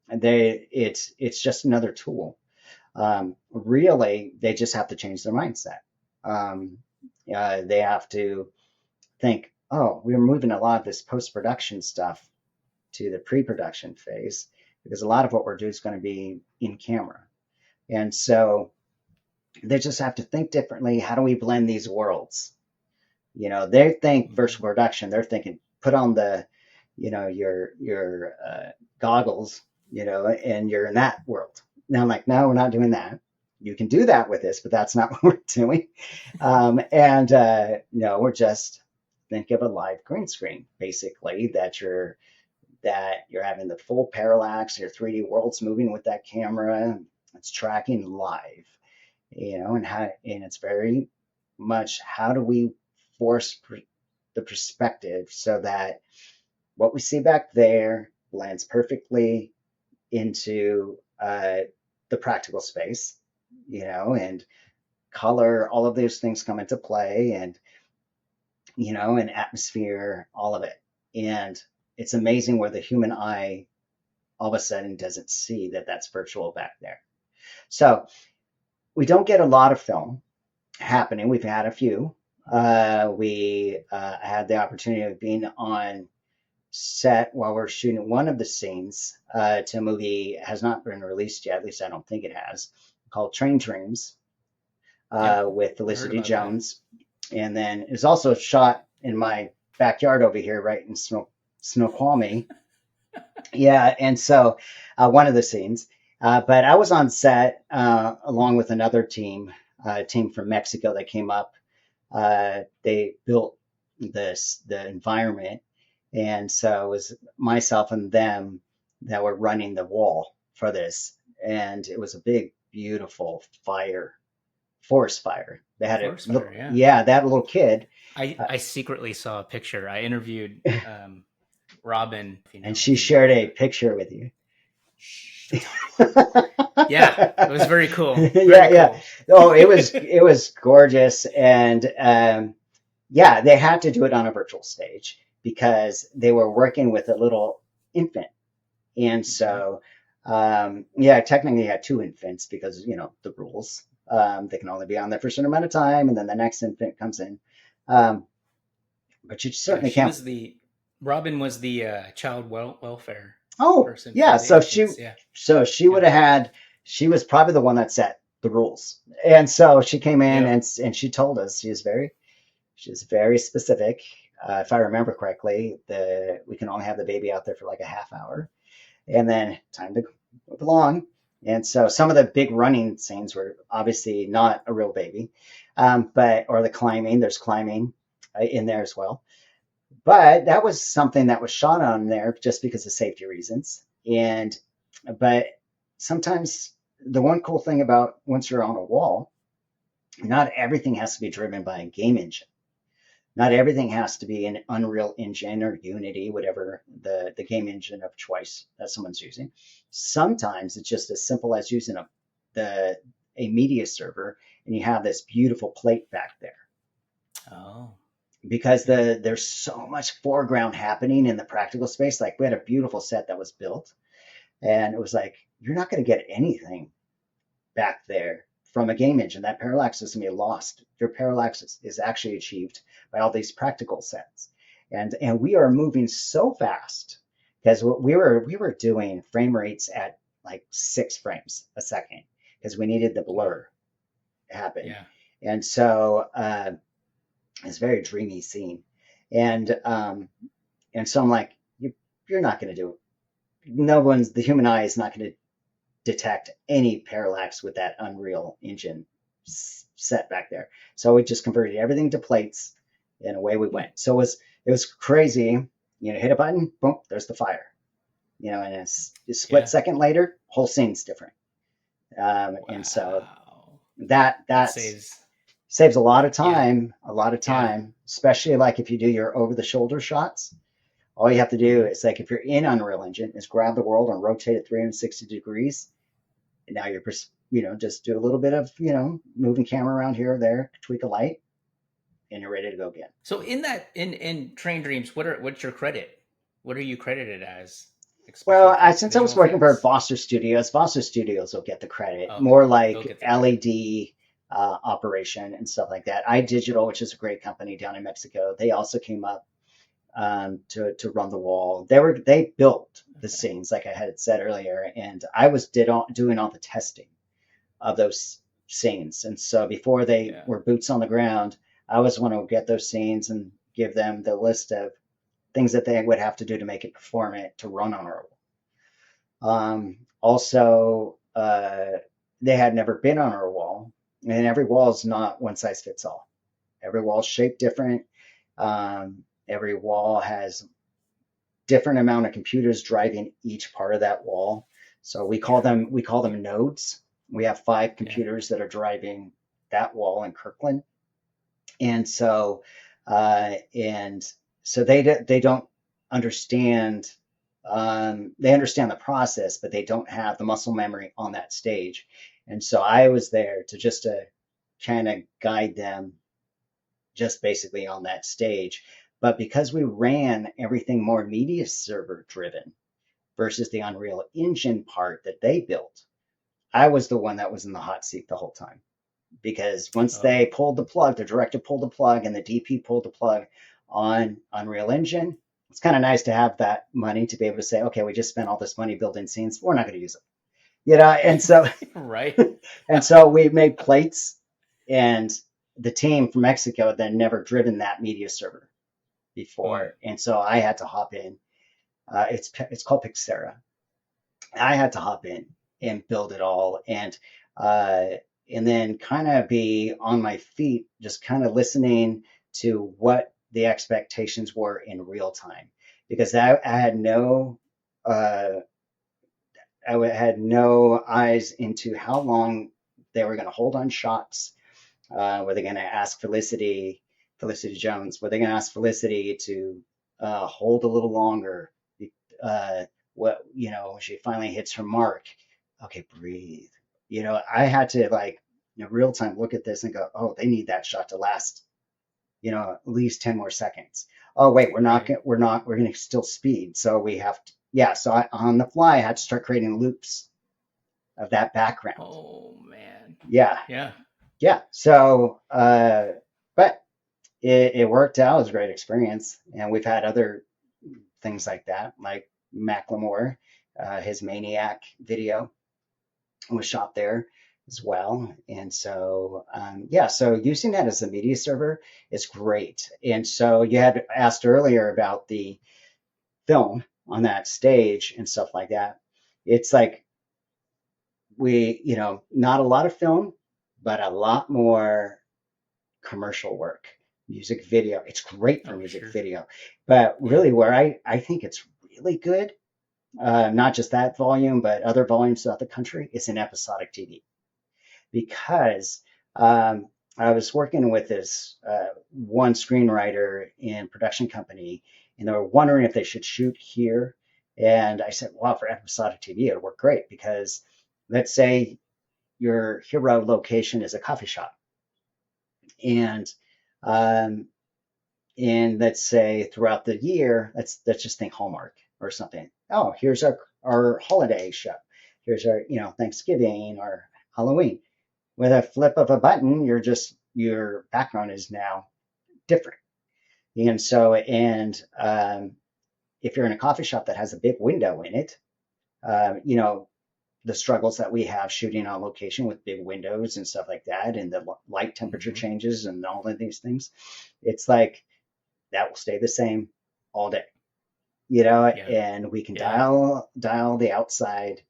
It's just another tool. Really, they just have to change their mindset. Um, they have to think, oh, we're moving a lot of this post production stuff to the pre production phase because a lot of what we're doing is going to be in camera. And so they just have to think differently. How do we blend these worlds? They think Mhm. virtual production. They're thinking put on the, your goggles, and you're in that world. Now I'm like, no, we're not doing that. You can do that with this, but that's not what we're doing. And no, we're just think of a live green screen, basically, that you're having the full parallax, your 3D world's moving with that camera. It's tracking live, and it's very much how do we force the perspective so that what we see back there lands perfectly into the practical space, and color, all of those things come into play, and atmosphere, all of it. And it's amazing where the human eye all of a sudden doesn't see that that's virtual back there. So we don't get a lot of film happening. We've had a few. We had the opportunity of being on set while we're shooting one of the scenes to a movie has not been released yet. At least I don't think it has. Called Train Dreams Yep, with I heard Felicity about that. Jones, and then it was also shot in my backyard over here, right in Snoqualmie. Yeah, and so one of the scenes. But I was on set along with another team, a team from Mexico that came up. They built the environment, and so it was myself and them that were running the wall for this, and it was a big, beautiful forest fire. They had a Forest fire, little, yeah. yeah, that little kid, I secretly saw a picture. I interviewed Robin, if you and know, she if you know shared a her. picture with you. Shh, don't tell anyone. Yeah, it was very cool. Yeah, Very yeah. cool. Oh, it was gorgeous, and yeah, they had to do it on a virtual stage because they were working with a little infant, and Hmm. so yeah, technically you had two infants because the rules. They can only be on there for a certain amount of time, and then the next infant comes in. Um, but you Yeah, certainly she can't. was the Robin was the child welfare Oh, person yeah. for the So she, infants. Yeah, so she yeah, would have had. She was probably the one that set the rules, and so she came in yep. and she told us she's very specific. If I remember correctly, the we can only have the baby out there for like a half hour, and then time to move along. And so some of the big running scenes were obviously not a real baby, but or the climbing. There's climbing in there as well. But that was something that was shot on there just because of safety reasons. And but sometimes the one cool thing about once you're on a wall, not everything has to be driven by a game engine. Not everything has to be an Unreal Engine or Unity, whatever the game engine of choice that someone's using. Sometimes it's just as simple as using the a media server, and you have this beautiful plate back there Oh, because yeah. there's so much foreground happening in the practical space. Like we had a beautiful set that was built, and it was like you're not going to get anything back there from a game engine. That parallax is going to be lost. Your parallax is actually achieved by all these practical sets, and we are moving so fast because we were doing frame rates at like 6 frames a second because we needed the Wow. blur to happen, Yeah. and so it's a very dreamy scene, and um, and so I'm like, you're not going to do it. No one's the human eye is not going to detect any parallax with that Unreal Engine set back there. So we just converted everything to plates, and away we Hmm. went. So it was crazy. Hit a button, boom, there's the fire. And a split Yeah. second later, whole scene's different. And so Wow. that That that saves. saves Yeah. a lot of Yeah. time, especially like if you do your over the shoulder shots. All you have to do Hmm. is like if you're in Unreal Engine, is grab the world and rotate it 360 degrees. And now you're just do a little bit of moving camera around here or there, tweak a light, and you're ready to go again. So in Train Dreams, what's your credit? What are you credited as? Like special Well, effects, since I was visual working for effects? Foster Studios will get the credit. Okay, More they'll like get the credit. LED operation and stuff like that. iDigital, which is a great company down in Mexico, they also came up to run the wall. They built the Okay. scenes, like I had said earlier, and I was doing all the testing of those scenes. And so before they Yeah. were boots on the ground, I was one who would get those scenes and give them the list of things that they would have to do to make it perform it to run on our wall. Also, they had never been on our wall, and every wall is not one size fits all. Every wall is shaped different. Every wall has different amount of computers driving each part of that wall. So we call them nodes. We have 5 Yeah. computers that are driving that wall in Kirkland, and so they don't understand. They understand the process, but they don't have the muscle memory on that stage. And so I was there to just to kind of guide them just basically on that stage. But because we ran everything more media server driven versus the Unreal Engine part that they built, I was the one that was in the hot seat the whole time. Because once they Oh, pulled the plug, the director pulled the plug and the DP pulled the plug on Unreal Engine, it's kind of nice to have that money to be able to say, okay, we just spent all this money building scenes, we're not going to use it, and so right. and so we made plates, and the team from Mexico had then never driven that media server Mm. before, and so I had to hop in. It's called Pixera. I had to hop in and build it all, uh, and then kind of be on my feet, just kind of listening to what the expectations were in real time, because I had uh, had no eyes into how long they were going to hold on shots. Were they going to ask Felicity Jones? Were they going to ask Felicity to hold a little longer? Uh, when she finally hits her mark, okay, breathe. I had to like real time look at this and go, oh, they need that shot to last, at least 10 more seconds. Oh, wait, Right. we're going to still speed. So we have to, yeah. So on the fly, I had to start creating loops of that background. Oh man. Yeah. Yeah. Yeah. So, but it worked out. It was a great experience. And we've had other things like that, like Macklemore, his Maniac video was shot there as well. And so, yeah, so using that as a media server is great. And so you had asked earlier about the film on that stage and stuff like that. It's like not a lot of film, but a lot more commercial work, music video. It's great for Oh, music sure. video, but Yeah. really where I think it's really good, not just that volume, but other volumes throughout the country, is in episodic TV. Because I was working with this one screenwriter and production company, and they were wondering if they should shoot here. And I said, wow, for episodic TV, it would work great because let's say your hero location is a coffee shop. And um, and let's say throughout the year, let's just think Hallmark or something. Oh, here's our holiday show. Here's our Thanksgiving or Halloween. With a flip of a button, your background is now different. And so, if you're in a coffee shop that has a big window in it, you know, the struggles that we have shooting on location with big windows and stuff like that, and the light temperature Hmm. changes and all of these things, it's like that will stay the same all day, Yeah. and we can Yeah. dial the outside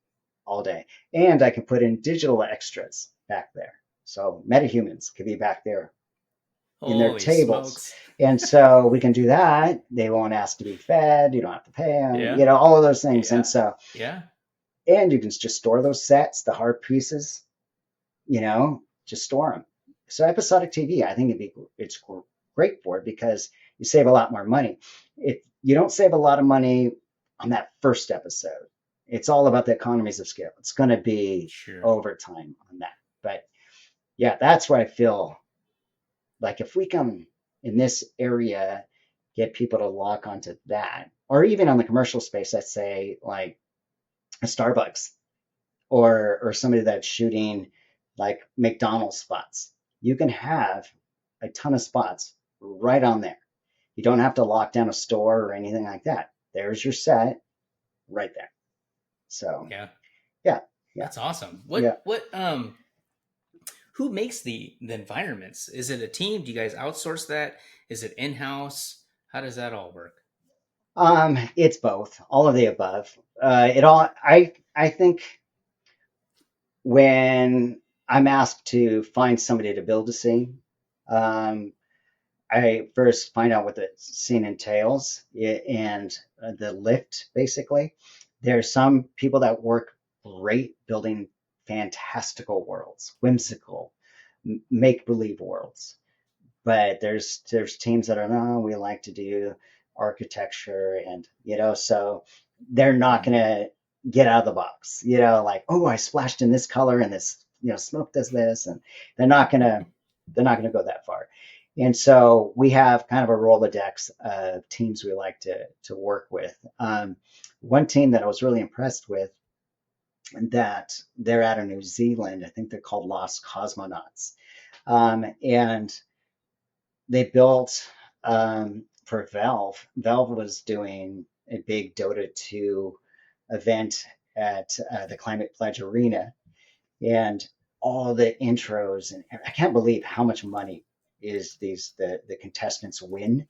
all day. And I can put in digital extras back there. So metahumans could be back there in their Holy tables. smokes. And so we can do that. They won't ask to be fed. You don't have to pay them, Yeah. all of those things. And Yeah. so, Yeah. and you can just store those sets, the hard pieces, just store them. So episodic TV, I think it's great for it because you save a lot more money. If you don't save a lot of money on that first episode, it's all about the economies of scale. It's going to be Sure. overtime on that. But yeah, that's where I feel like if we can in this area get people to lock onto that, or even on the commercial space, let's say like a Starbucks or somebody that's shooting like McDonald's spots. You can have a ton of spots right on there. You don't have to lock down a store or anything like that. There's your set right there. So Yeah. yeah, yeah, That's awesome. yeah. What Who makes the environments? Is it a team? Do you guys outsource that? Is it in house? How does that all work? It's both, all of the above. It all. I think when I'm asked to find somebody to build a scene, um, I first find out what the scene entails and the lift, basically. There are some people that work great building fantastical worlds, whimsical, make believe worlds. But there's teams that are, no, we like to do architecture, and so they're not going Hmm. to get out of the box, like, oh, I splashed in this color and this, smoke does this, and they're not going to they're not going to go that far. And so we have kind of a Rolodex of teams we like to work with. One team that I was really impressed with, that they're out of New Zealand. I think they're called Lost Cosmonauts. And they built, for Valve. Valve was doing a big Dota 2 event at the Climate Pledge Arena, and all the intros, and I can't believe how much money is the contestants win.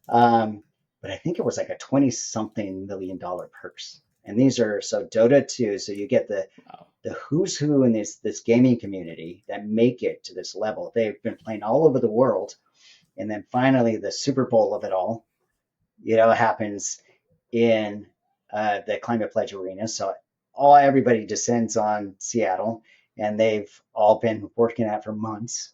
Um, but I think it was like a 20 something $1 million purse. And these are, so Dota 2, so you get Wow. the who's who in this gaming community that make it to this level. They've been playing all over the world, and then finally the Super Bowl of it all, happens in the Climate Pledge Arena. So everybody descends on Seattle, and they've all been working at it for months.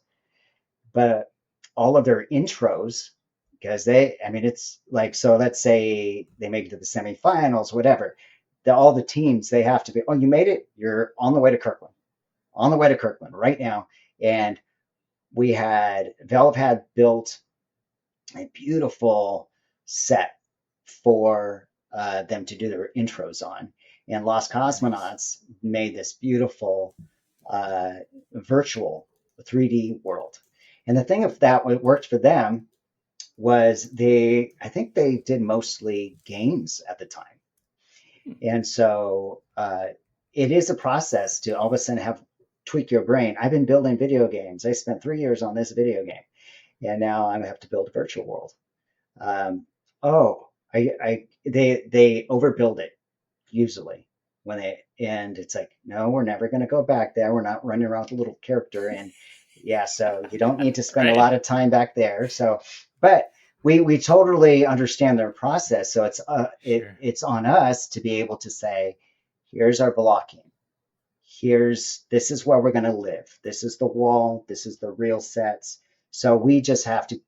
But all of their intros, because I mean, it's like, so let's say they make it to the semifinals, whatever. All the teams, they have to be, oh, you made it, you're on the way to Kirkland, on the way to Kirkland right now. And Valve had built a beautiful set for them to do their intros on. And Lost Nice. Cosmonauts made this beautiful uh, virtual 3D world. And the thing of that, what worked for them was I think they did mostly games at the time. Hmm. And so it is a process to all of a sudden have tweak your brain. I've been building video games. I spent 3 years on this video game, and now I have to build a virtual world. Um, oh, they overbuild it usually and it's like, no, we're never going to go back there. We're not running around with a little character, and yeah, so you don't need to spend a Right. lot of time back there. So, but we totally understand their process. So Sure. it's on us to be able to say, here's our blocking. This is where we're going to live. This is the wall. This is the real sets. So we just have to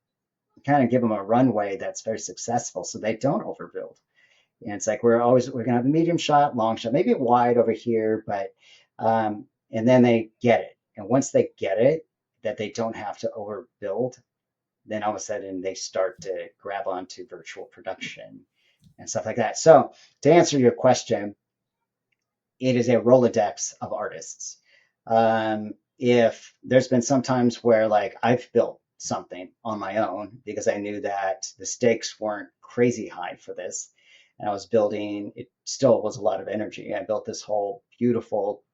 kind of give them a runway that's very successful so they don't overbuild. And it's like we're gonna have a medium shot, long shot, maybe wide over here, but and then they get it. And once they get it, that they don't have to overbuild, then all of a sudden they start to grab onto virtual production and stuff like that. So to answer your question, it is a Rolodex of artists. If there's been some times where like I've built something on my own because I knew that the stakes weren't crazy high for this, and I was building, it still was a lot of energy. I built this whole beautiful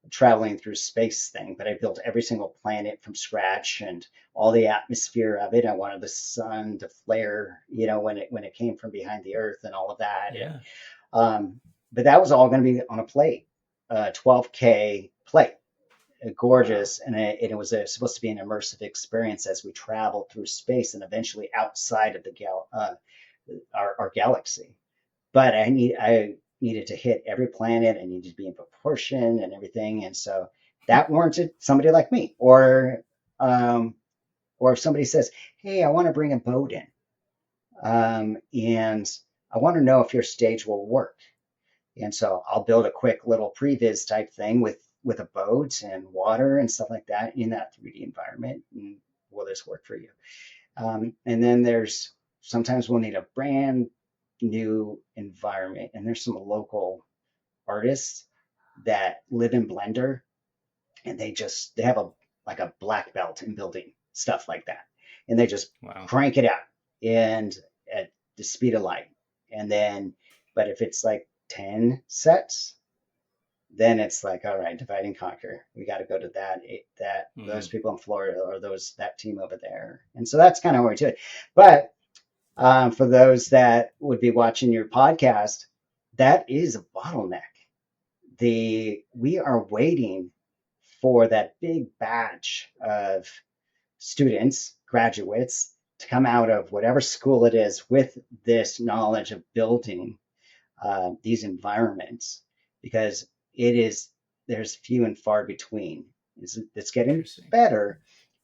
traveling through space thing, but I built every single planet from scratch and all the atmosphere of it. I wanted the sun to flare, when it came from behind the earth and all of that. And Yeah. but that was all going to be on a plate, 12K plate, Wow. gorgeous, and it was supposed to be an immersive experience as we traveled through space and eventually outside of our galaxy. But I needed to hit every planet. I needed to be in proportion and everything, and so that warranted somebody like me, or if somebody says, "Hey, I want to bring a boat in, and I want to know if your stage will work." And so I'll build a quick little previs type thing with a boat and water and stuff like that in that 3D environment. And will this work for you? And then there's sometimes we'll need a brand new environment, and there's some local artists that live in Blender, and they have a like a black belt in building stuff like that, and they just Wow. crank it out and at the speed of light. And then, but if it's like 10 sets, then it's like, all right, divide and conquer. We got to go to that those Mm. people in Florida or that team over there. And so that's kind of where we do it. But for those that would be watching your podcast, that is a bottleneck. We are waiting for that big batch of students, graduates, to come out of whatever school it is with this knowledge of building these environments, because it is there's few and far between. It's getting Interesting. better,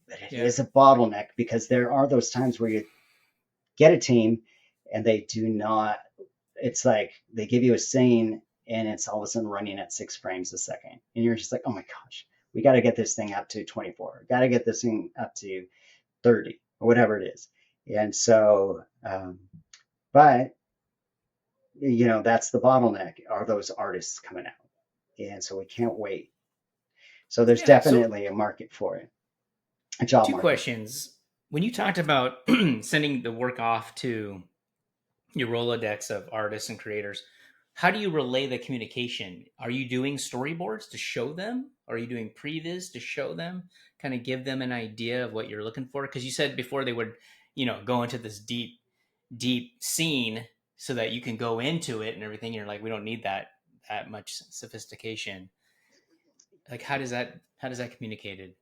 but it Yeah. is a bottleneck because there are those times where you get a team and they do not. It's like they give you a scene and it's all of a sudden running at 6 frames a second, and you're just like, oh my gosh, we got to get this thing up to 24. Got to get this thing up to 30 or whatever it is. And so, but that's the bottleneck are those artists coming out. And so we can't wait. So there's Yeah. So definitely a market for it, a job two market. questions. When you talked about sending the work off to your Rolodex of artists and creators, how do you relay the communication? Are you doing storyboards to show them? Are you doing previs to show them? Kind of give them an idea of what you're looking for? Because you said before they would, go into this deep scene so that you can go into it and everything. You're like, we don't need that much sophistication. Like, how does that communicated?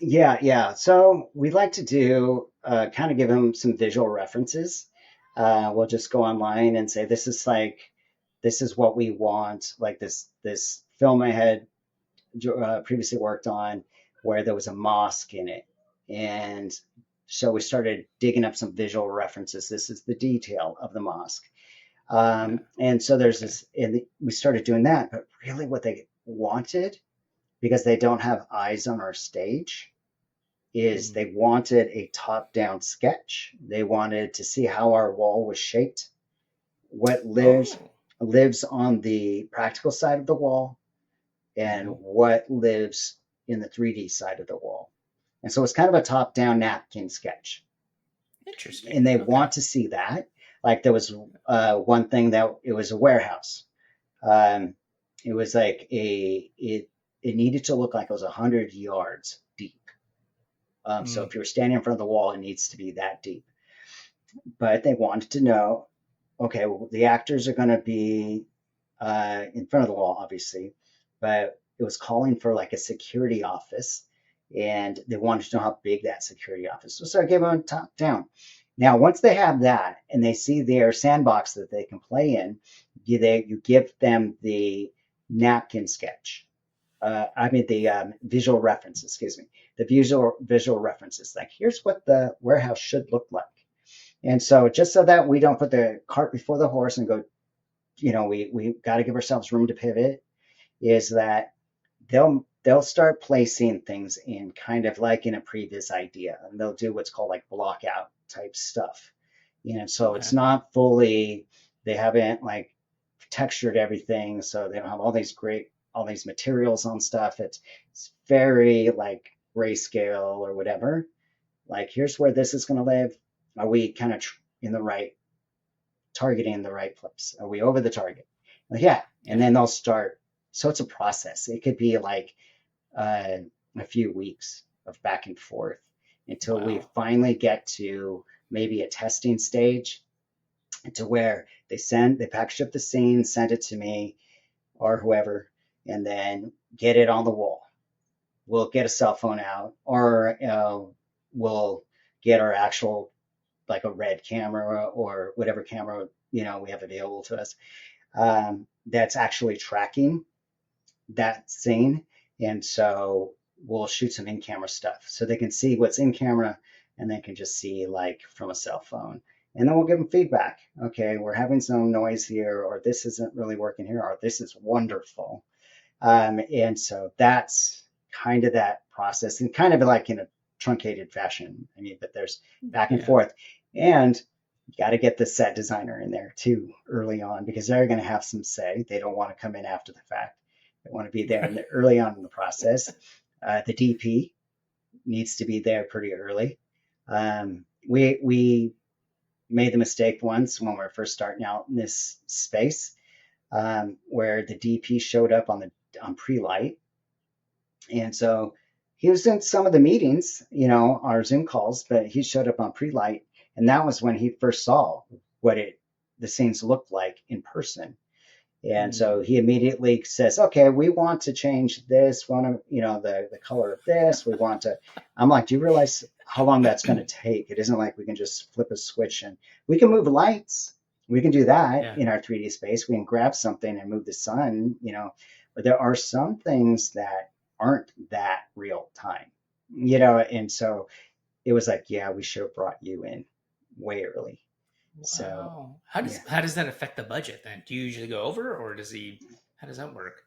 Yeah, yeah. So we like to do kind of give them some visual references. We'll just go online and say, this is what we want. Like this film I had previously worked on where there was a mosque in it. And so we started digging up some visual references. This is the detail of the mosque. Yeah. And so there's Okay. this, and we started doing that. But really, what they wanted, because they don't have eyes on our stage, is Mm. they wanted a top down sketch. They wanted to see how our wall was shaped, what Oh. lives on the practical side of the wall, and Hmm. what lives in the 3D side of the wall. And so it's kind of a top down napkin sketch. And Interesting. they Okay. want to see that. Like there was one thing that it was a warehouse. Um, it was like it needed to look like it was 100 yards deep. So Mm. if you're standing in front of the wall, it needs to be that deep. But they wanted to know, okay, well, the actors are going to be in front of the wall, obviously, but it was calling for like a security office, and they wanted to know how big that security office was. So I gave them top down. Now, once they have that and they see their sandbox that they can play in, you give them the napkin sketch. I mean the visual references, excuse me, the visual references. Like here's what the warehouse should look like. And so just so that we don't put the cart before the horse and go, we got to give ourselves room to pivot, is that they'll start placing things in kind of like in a previous idea, and they'll do what's called like block out type stuff. So it's Okay. not fully, they haven't like textured everything, so they don't have all these materials on stuff. It's very like grayscale or whatever. Like here's where this is going to live. Are we kind of in the right targeting the right place? Are we over the target? Like, yeah. And Yeah. then they'll start. So it's a process. It could be like uh, a few weeks of back and forth until we Wow. finally get to maybe a testing stage, to where they package up the scene, send it to me or whoever, and then get it on the wall. We'll get a cell phone out, or we'll get our actual like a red camera or whatever camera we have available to us, that's actually tracking that scene. And so we'll shoot some in-camera stuff so they can see what's in camera, and they can just see like from a cell phone. And then we'll give them feedback. Okay, we're having some noise here, or this isn't really working here, or this is wonderful. And so that's kind of that process, and kind of like in a truncated fashion. I mean, but there's back and Yeah. forth. And you got to get the set designer in there too early on, because they're going to have some say. They don't want to come in after the fact. They want to be there early on in the process. The DP needs to be there pretty early. We made the mistake once when we were first starting out in this space, where the DP showed up on the on pre-light. And so he was in some of the meetings, our Zoom calls, but he showed up on pre-light, and that was when he first saw what the scenes looked like in person. And so he immediately says, okay, we want to change this, want to, the color of this. We want to, I'm like, do you realize how long that's going to take? It isn't like we can just flip a switch and we can move lights. We can do that Yeah. in our 3D space. We can grab something and move the sun, but there are some things that aren't that real time, and so it was like, yeah, we should have brought you in way early. So, Wow. yeah. How does that affect the budget then? Do you usually go over, or how does that work?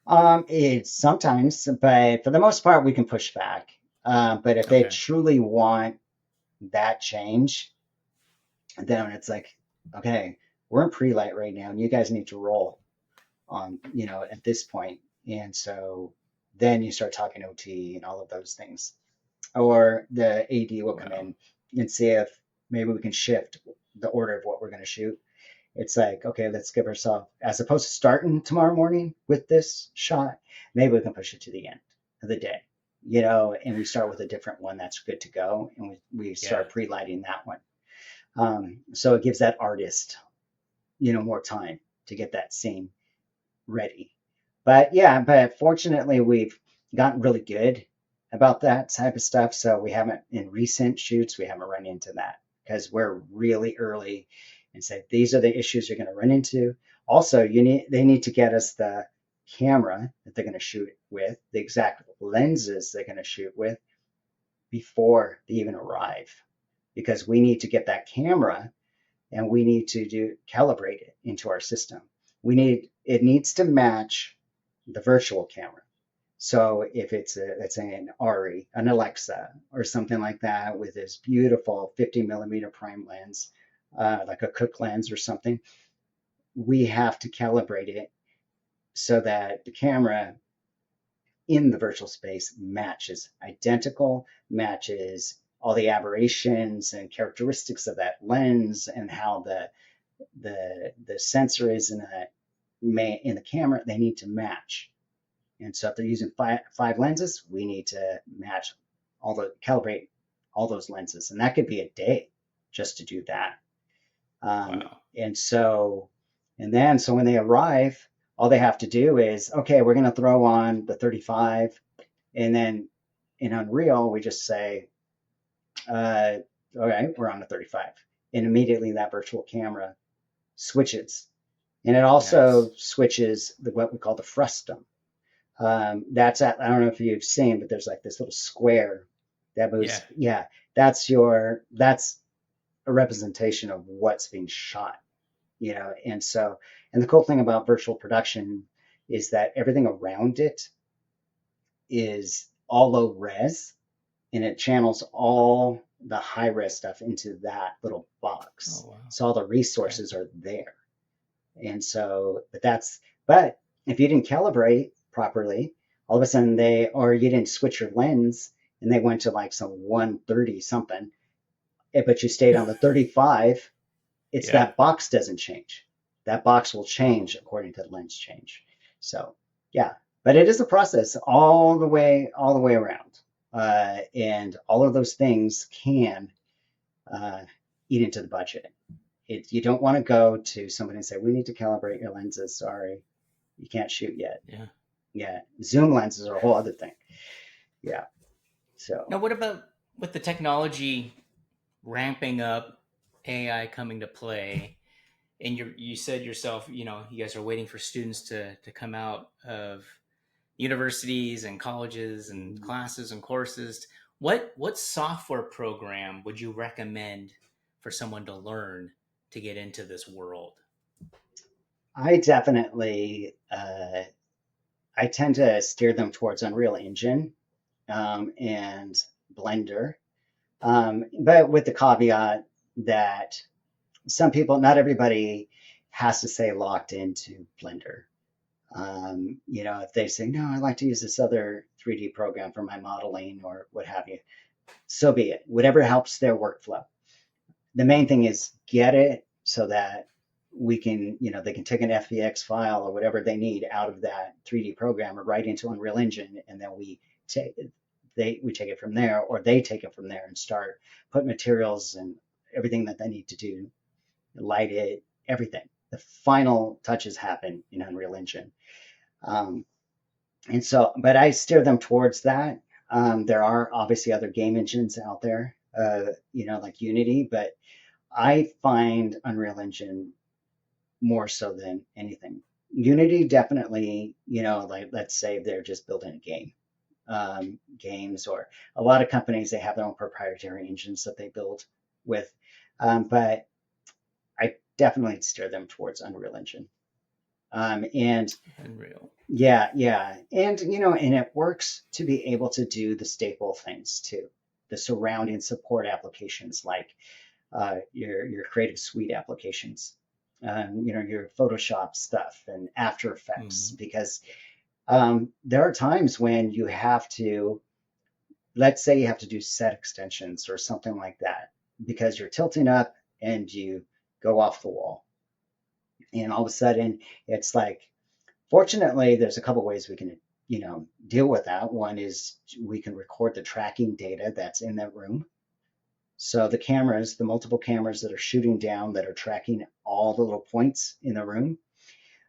It's sometimes, but for the most part, we can push back. But if they Okay. truly want that change, then it's like, okay, we're in pre-light right now, and you guys need to roll on, at this point. And so then you start talking OT and all of those things. Or the AD will come Wow. in and see if maybe we can shift the order of what we're going to shoot. It's like, okay, let's give ourselves, as opposed to starting tomorrow morning with this shot, maybe we can push it to the end of the day, and we start with a different one that's good to go, and we Yeah. start pre-lighting that one. So it gives that artist, more time to get that scene ready. But yeah, but fortunately, we've gotten really good about that type of stuff. So we haven't, in recent shoots, we haven't run into that because we're really early and say, these are the issues you're going to run into. Also, they need to get us the camera that they're going to shoot with, the exact lenses they're going to shoot with before they even arrive, because we need to get that camera and we need to calibrate it into our system. It needs to match the virtual camera. So if it's let's say an ARRI, an Alexa, or something like that with this beautiful 50 millimeter prime lens, like a Cook lens or something, we have to calibrate it so that the camera in the virtual space matches identical, matches all the aberrations and characteristics of that lens and how the sensor is in the camera. They need to match. And so if they're using five lenses, we need to calibrate all those lenses. And that could be a day just to do that. Wow. So when they arrive, all they have to do is, okay, we're going to throw on the 35. And then in Unreal, we just say, all right, we're on the 35. And immediately that virtual camera switches. And it also Nice. switches what we call the frustum. I don't know if you've seen, but there's like this little square that Yeah. moves. Yeah, that's a representation of what's being shot, and the cool thing about virtual production is that everything around it is all low res, and it channels all the high res stuff into that little box. Oh wow. So all the Okay. resources are there. And so, but if you didn't calibrate properly, all of a sudden or you didn't switch your lens and they went to like some 130 something, but you stayed on the 35, it's Yeah. that box doesn't change. That box will Oh. change according to the lens change. So, yeah, but it is a process all the way around. And all of those things can uh, eat into the budget. You don't want to go to somebody and say, we need to calibrate your lenses. Sorry, you can't shoot yet. Yeah. Yeah, zoom lenses are a whole other thing. Yeah. Now, So what about with the technology ramping up, AI coming to play, and you said yourself, you guys are waiting for students to come out of universities and colleges and classes and courses. What software program would you recommend for someone to learn to get into this world? I definitely, I tend to steer them towards Unreal Engine and Blender, but with the caveat that not everybody has to say locked into Blender. If they say, no, I like to use this other 3D program for my modeling or what have you, so be it. Whatever helps their workflow. The main thing is get it so that we can, they can take an FBX file or whatever they need out of that 3D program or right into Unreal Engine, and then take we take it from there, or they take it from there and start put materials and everything that they need to do, light it, everything. The final touches happen in Unreal Engine. Um, and so, but I steer them towards that. There are obviously other game engines out there, like Unity, but I find Unreal Engine more so than anything. Unity definitely, like let's say they're just building a game, games, or a lot of companies, they have their own proprietary engines that they build with. But I definitely steer them towards Unreal Engine. And Unreal. yeah, yeah. And, and it works to be able to do the staple things too, the surrounding support applications like your Creative Suite applications, your Photoshop stuff and After Effects, Mm-hmm. because there are times when you have to, let's say you have to do set extensions or something like that, because you're tilting up and you go off the wall. And all of a sudden, it's like, fortunately, there's a couple ways we can, deal with that. One is we can record the tracking data that's in that room. So the cameras, the multiple cameras that are shooting down, that are tracking all the little points in the room,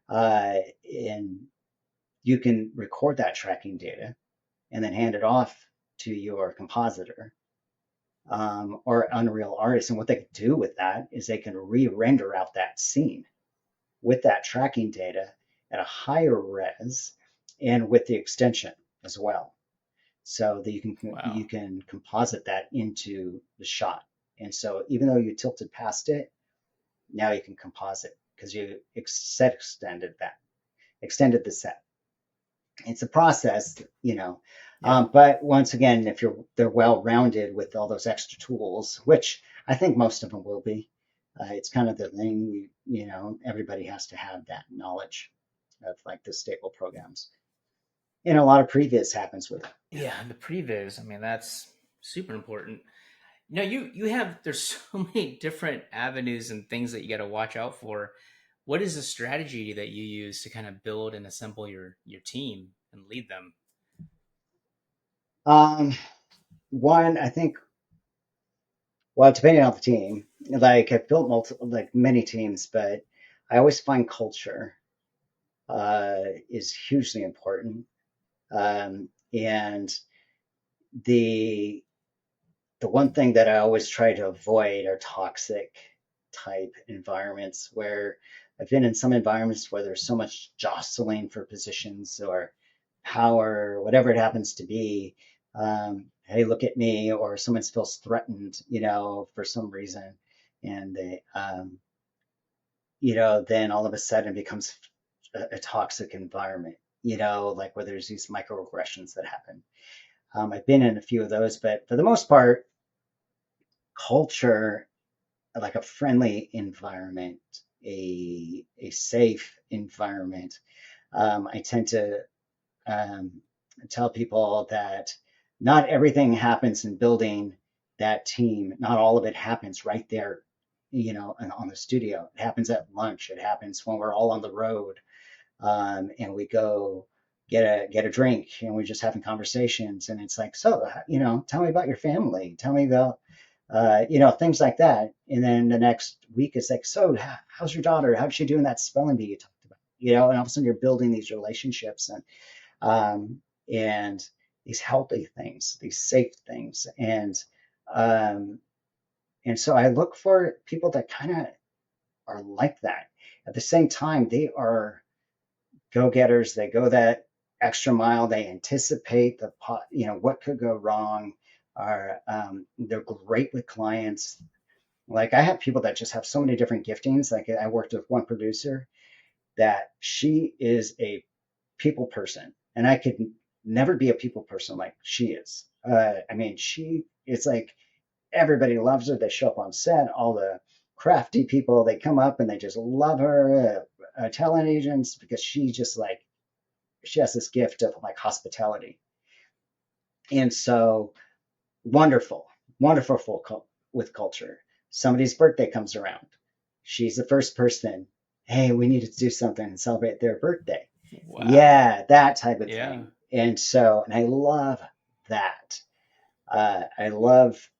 and you can record that tracking data and then hand it off to your compositor, or Unreal Artist. And what they can do with that is they can re-render out that scene with that tracking data at a higher res and with the extension as well, so that you Wow. can composite that into the shot. And so even though you tilted past it, now you can composite because you extended the set. It's a process, Yep. but once again, if they're well rounded with all those extra tools, which I think most of them will be, it's kind of the thing, everybody has to have that knowledge of like the staple programs. And a lot of previs happens with it. Yeah, the previs. I mean, that's super important. You have there's so many different avenues and things that you got to watch out for. What is the strategy that you use to kind of build and assemble your team and lead them? Um, One, I think, well, depending on the team, like I've built like many teams, but I always find culture is hugely important. And the the one thing that I always try to avoid are toxic type environments, where I've been in some environments where there's so much jostling for positions or power, or whatever it happens to be. Hey, look at me, or someone feels threatened, for some reason, and then all of a sudden it becomes a toxic environment, like where there's these microaggressions that happen. I've been in a few of those, but for the most part, culture, like a friendly environment, a safe environment. I tend to um, tell people that not everything happens in building that team. Not all of it happens right there, on the studio. It happens at lunch. It happens when we're all on the road, and we go get a drink and we're just having conversations. And it's like, so, tell me about your family. Tell me about things like that. And then the next week it's like, so how's your daughter? How'd she do in that spelling bee you talked about? And all of a sudden you're building these relationships, and these healthy things, these safe things. Um, and so I look for people that kind of are like that. At the same time, they are go-getters. They go that extra mile. They anticipate what could go wrong. Are They're great with clients. Like I have people that just have so many different giftings. Like I worked with one producer that she is a people person, and I could never be a people person like she is. I mean, she it's like everybody loves her. They show up on set. All the crafty people, they come up and they just love her. Talent agents, because she has this gift of like hospitality, and so wonderful, wonderful with culture. Somebody's birthday comes around, she's the first person. hey, we need to do something and celebrate their birthday. Wow. Yeah, that type of Yeah. thing. And so, and I love that. I love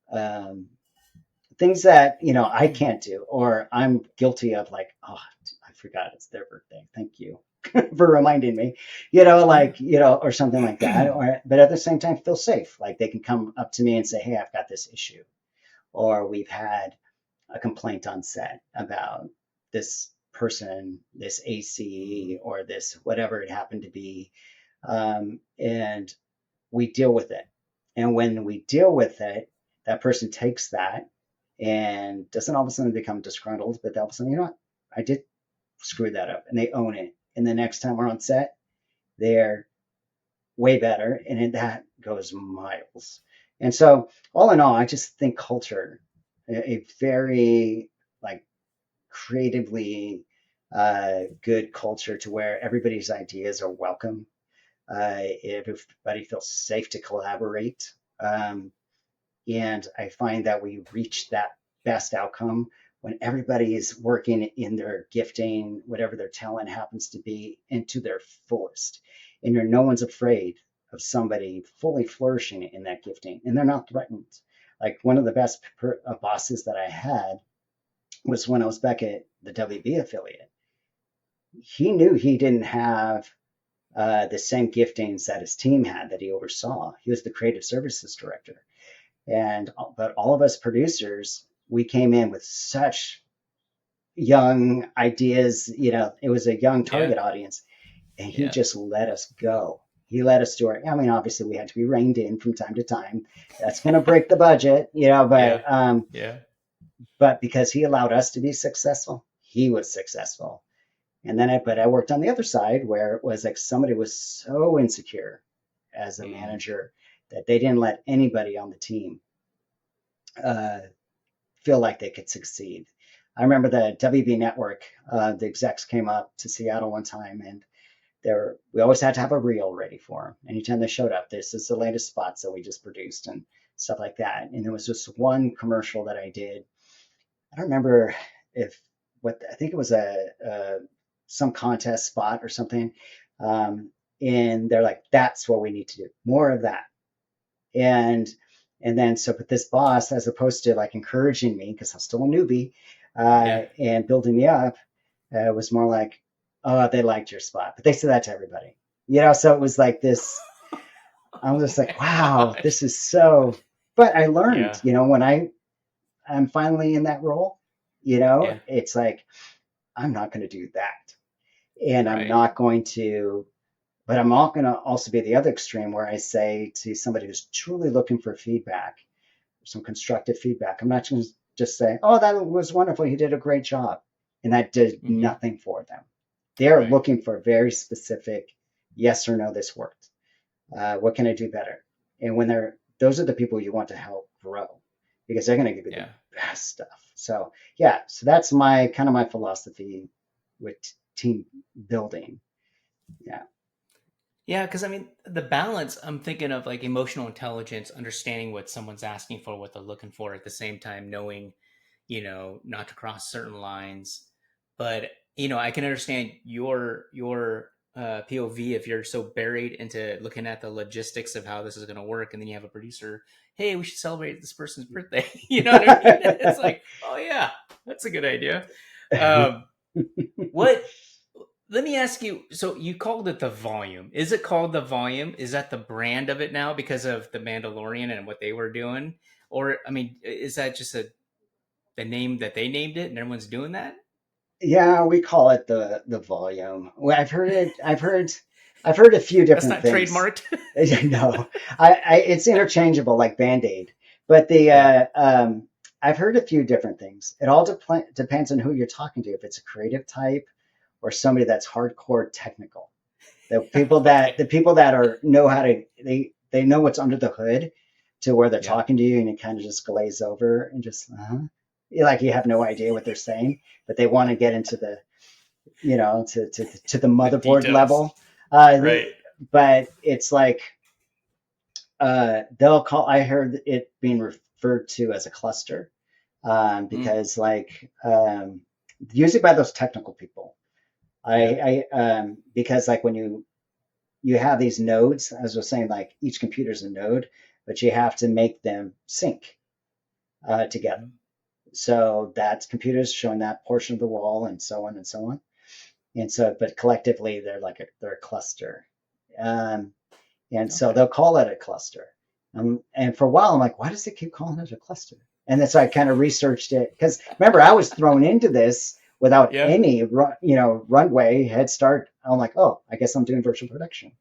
things that, I can't do, or I'm guilty of, like, oh, I forgot it's their birthday. Thank you for reminding me, Yeah. or something like that. But at the same time, feel safe. Like they can come up to me and say, hey, I've got this issue, or we've had a complaint on set about this person, this ACE, or this whatever it happened to be. And we deal with it. And when we deal with it, that person takes that and doesn't all of a sudden become disgruntled, but all of a sudden, you know what? I did screw that up, and they own it. And the next time we're on set, they're way better, and that goes miles. And so, all in all, I just think culture, a very like creatively good culture to where everybody's ideas are welcome. Everybody feels safe to collaborate. Um, and I find that we reach that best outcome when everybody is working in their gifting, whatever their talent happens to be, into their fullest. And no one's afraid of somebody fully flourishing in that gifting, and they're not threatened. Like one of the best bosses that I had was when I was back at the WB affiliate. He knew he didn't have the same giftings that his team had that he oversaw. He was the creative services director. And but all of us producers, we came in with such young ideas. It was a young Yeah. target audience, and he Yeah. just let us go. He let us do it. I mean, obviously, we had to be reined in from time to time. That's going to break the budget, Yeah. Yeah. but because he allowed us to be successful, he was successful. And then but I worked on the other side where it was like somebody was so insecure as a Mm. manager that they didn't let anybody on the team uh, feel like they could succeed. I remember the WB network, the execs came up to Seattle one time, and we always had to have a reel ready for them. Anytime they showed up, this is the latest spots that we just produced and stuff like that. And there was just one commercial that I did. I don't remember if what I think it was a some contest spot or something. Um, and they're like, that's what we need to do, more of that. And then so, but this boss, as opposed to like encouraging me because I'm still a newbie Yeah. and building me up, was more like, oh, they liked your spot, but they said that to everybody, So it was like this. I'm Oh just my like, wow, gosh. this is so. But I learned, Yeah. when I'm finally in that role, Yeah. it's like I'm not going to do that, and I'm Right. not going to. But I'm not going to also be the other extreme where I say to somebody who's truly looking for feedback, some constructive feedback. I'm not going to just say, "Oh, that was wonderful. You did a great job," and that did Hmm. nothing for them. They're Right. looking for very specific, yes or no. This worked. What can I do better? And when those are the people you want to help grow because they're going to give you the Yeah. best stuff. So yeah, so that's my kind of my philosophy with team building. Yeah. Yeah, because I mean, the balance, I'm thinking of like emotional intelligence, understanding what someone's asking for, what they're looking for, at the same time knowing, not to cross certain lines. But, I can understand your POV if you're so buried into looking at the logistics of how this is going to work, and then you have a producer, hey, we should celebrate this person's birthday. You know what I mean? It's like, oh yeah, that's a good idea. Um, what let me ask you, so you called it the volume. Is it called the volume? Is that the brand of it now because of the Mandalorian and what they were doing? Or I mean, is that just the name that they named it and everyone's doing that? Yeah, we call it the volume. Well, I've heard it. I've heard a few That's different not things. trademarked. No, it's interchangeable like Band-Aid. But Yeah. I've heard a few different things. It all depends on who you're talking to. If it's a creative type or somebody that's hardcore technical. Okay. The people that are know how to they know what's under the hood to where they're Yeah. talking to you and you kind of just glaze over and just like you have no idea what they're saying, but they want to get into the to the The motherboard details. level. Right. But it's like they'll call. I heard it being referred to as a cluster Mm. because usually by those technical people. Yeah. Because like when you have these nodes, as I was saying, like each computer is a node, but you have to make them sync together. Mhm. So that's computers showing that portion of the wall and so on and so on. And so, but collectively, they're a cluster. Um, and so Okay. they'll call it a cluster. And for a while, I'm like, why does it keep calling it a cluster? And then so I kind of researched it because remember, I was thrown into this without Yeah. any, runway head start. I'm like, oh, I guess I'm doing virtual production.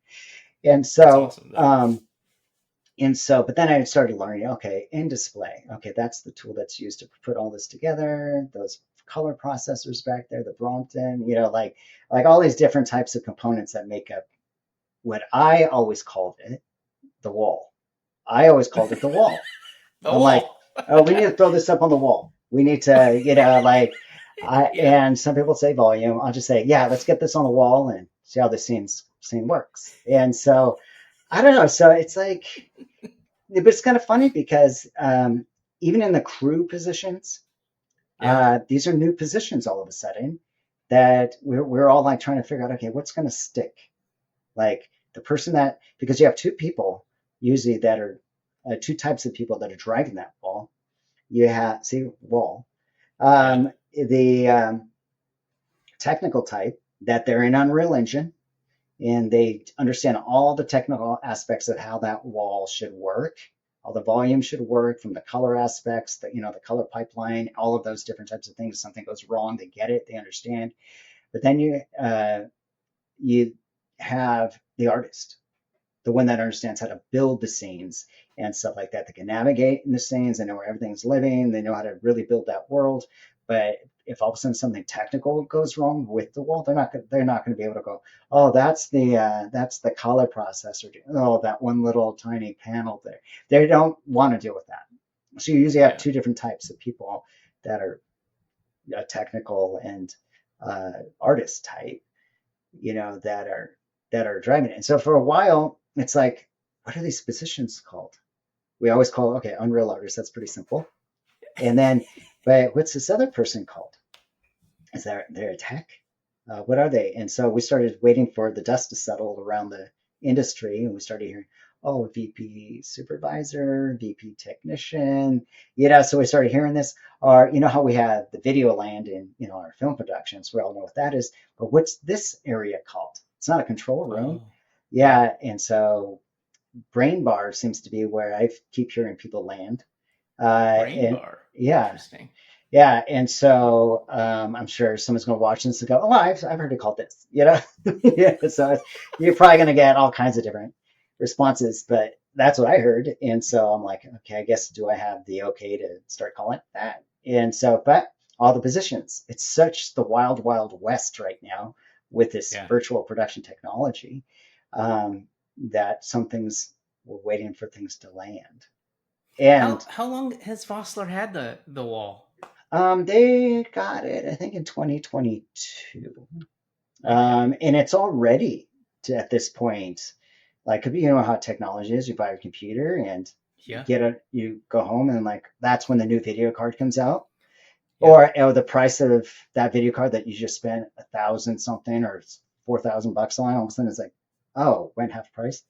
And That's so, awesome though. but then I started learning, okay, in display. Okay, that's the tool that's used to put all this together. Those color processors back there, the Brompton, like all these different types of components that make up what I always called it, the wall. I always called it the wall. The I'm like, wall. oh, we need to throw this up on the wall. We need to, Yeah. and some people say volume. I'll just say, yeah, let's get this on the wall and see how this scene works. And so I don't know. So it's like, but it's kind of funny because even in the crew positions, Yeah. these are new positions all of a sudden that we're all like trying to figure out, okay, what's going to stick? Like the person that, because you have two people usually that are two types of people that are driving that wall. You have, see, wall. Yeah. The technical type that they're in Unreal Engine and they understand all the technical aspects of how that wall should work, all the volume should work from the color aspects, the color pipeline, all of those different types of things. If something goes wrong, they get it, they understand. But then you have the artist, the one that understands how to build the scenes and stuff like that. They can navigate in the scenes, they know where everything's living, they know how to really build that world. But if all of a sudden something technical goes wrong with the wall, they're not going to be able to go, oh, that's the color processor. Oh, that one little tiny panel there. They don't want to deal with that. So you usually have Yeah. two different types of people that are technical and artist type, that are driving it. And so for a while, it's like, what are these positions called? We always call, okay, Unreal Artist. That's pretty simple. And then, but what's this other person called? Is they're a tech? What are they? And so we started waiting for the dust to settle around the industry, and we started hearing, oh, VP supervisor, VP technician. So we started hearing this. Or how we have the video land in our film productions. We all know what that is. But what's this area called? It's not a control room. Oh. Yeah. Yeah, and so Brain Bar seems to be where I keep hearing people land. Brain And bar. yeah, Interesting. yeah, and so I'm sure someone's going to watch this and go, "Oh, I've heard it called this," Yeah, so you're probably going to get all kinds of different responses, but that's what I heard, and so I'm like, okay, I guess do I have the okay to start calling it that? And so, but all the positions, it's such the wild, wild west right now with this Yeah. virtual production technology that some things we're waiting for things to land, How and how long has Vossler had the wall? They got it, I think, in 2022. Okay. And it's already at this point, like, you know how technology is. You buy a computer and Yeah. you go home and like that's when the new video card comes out, Yeah. or the price of that video card that you just spent 1,000 something or $4,000 on. All of a sudden, it's like, oh, went half price.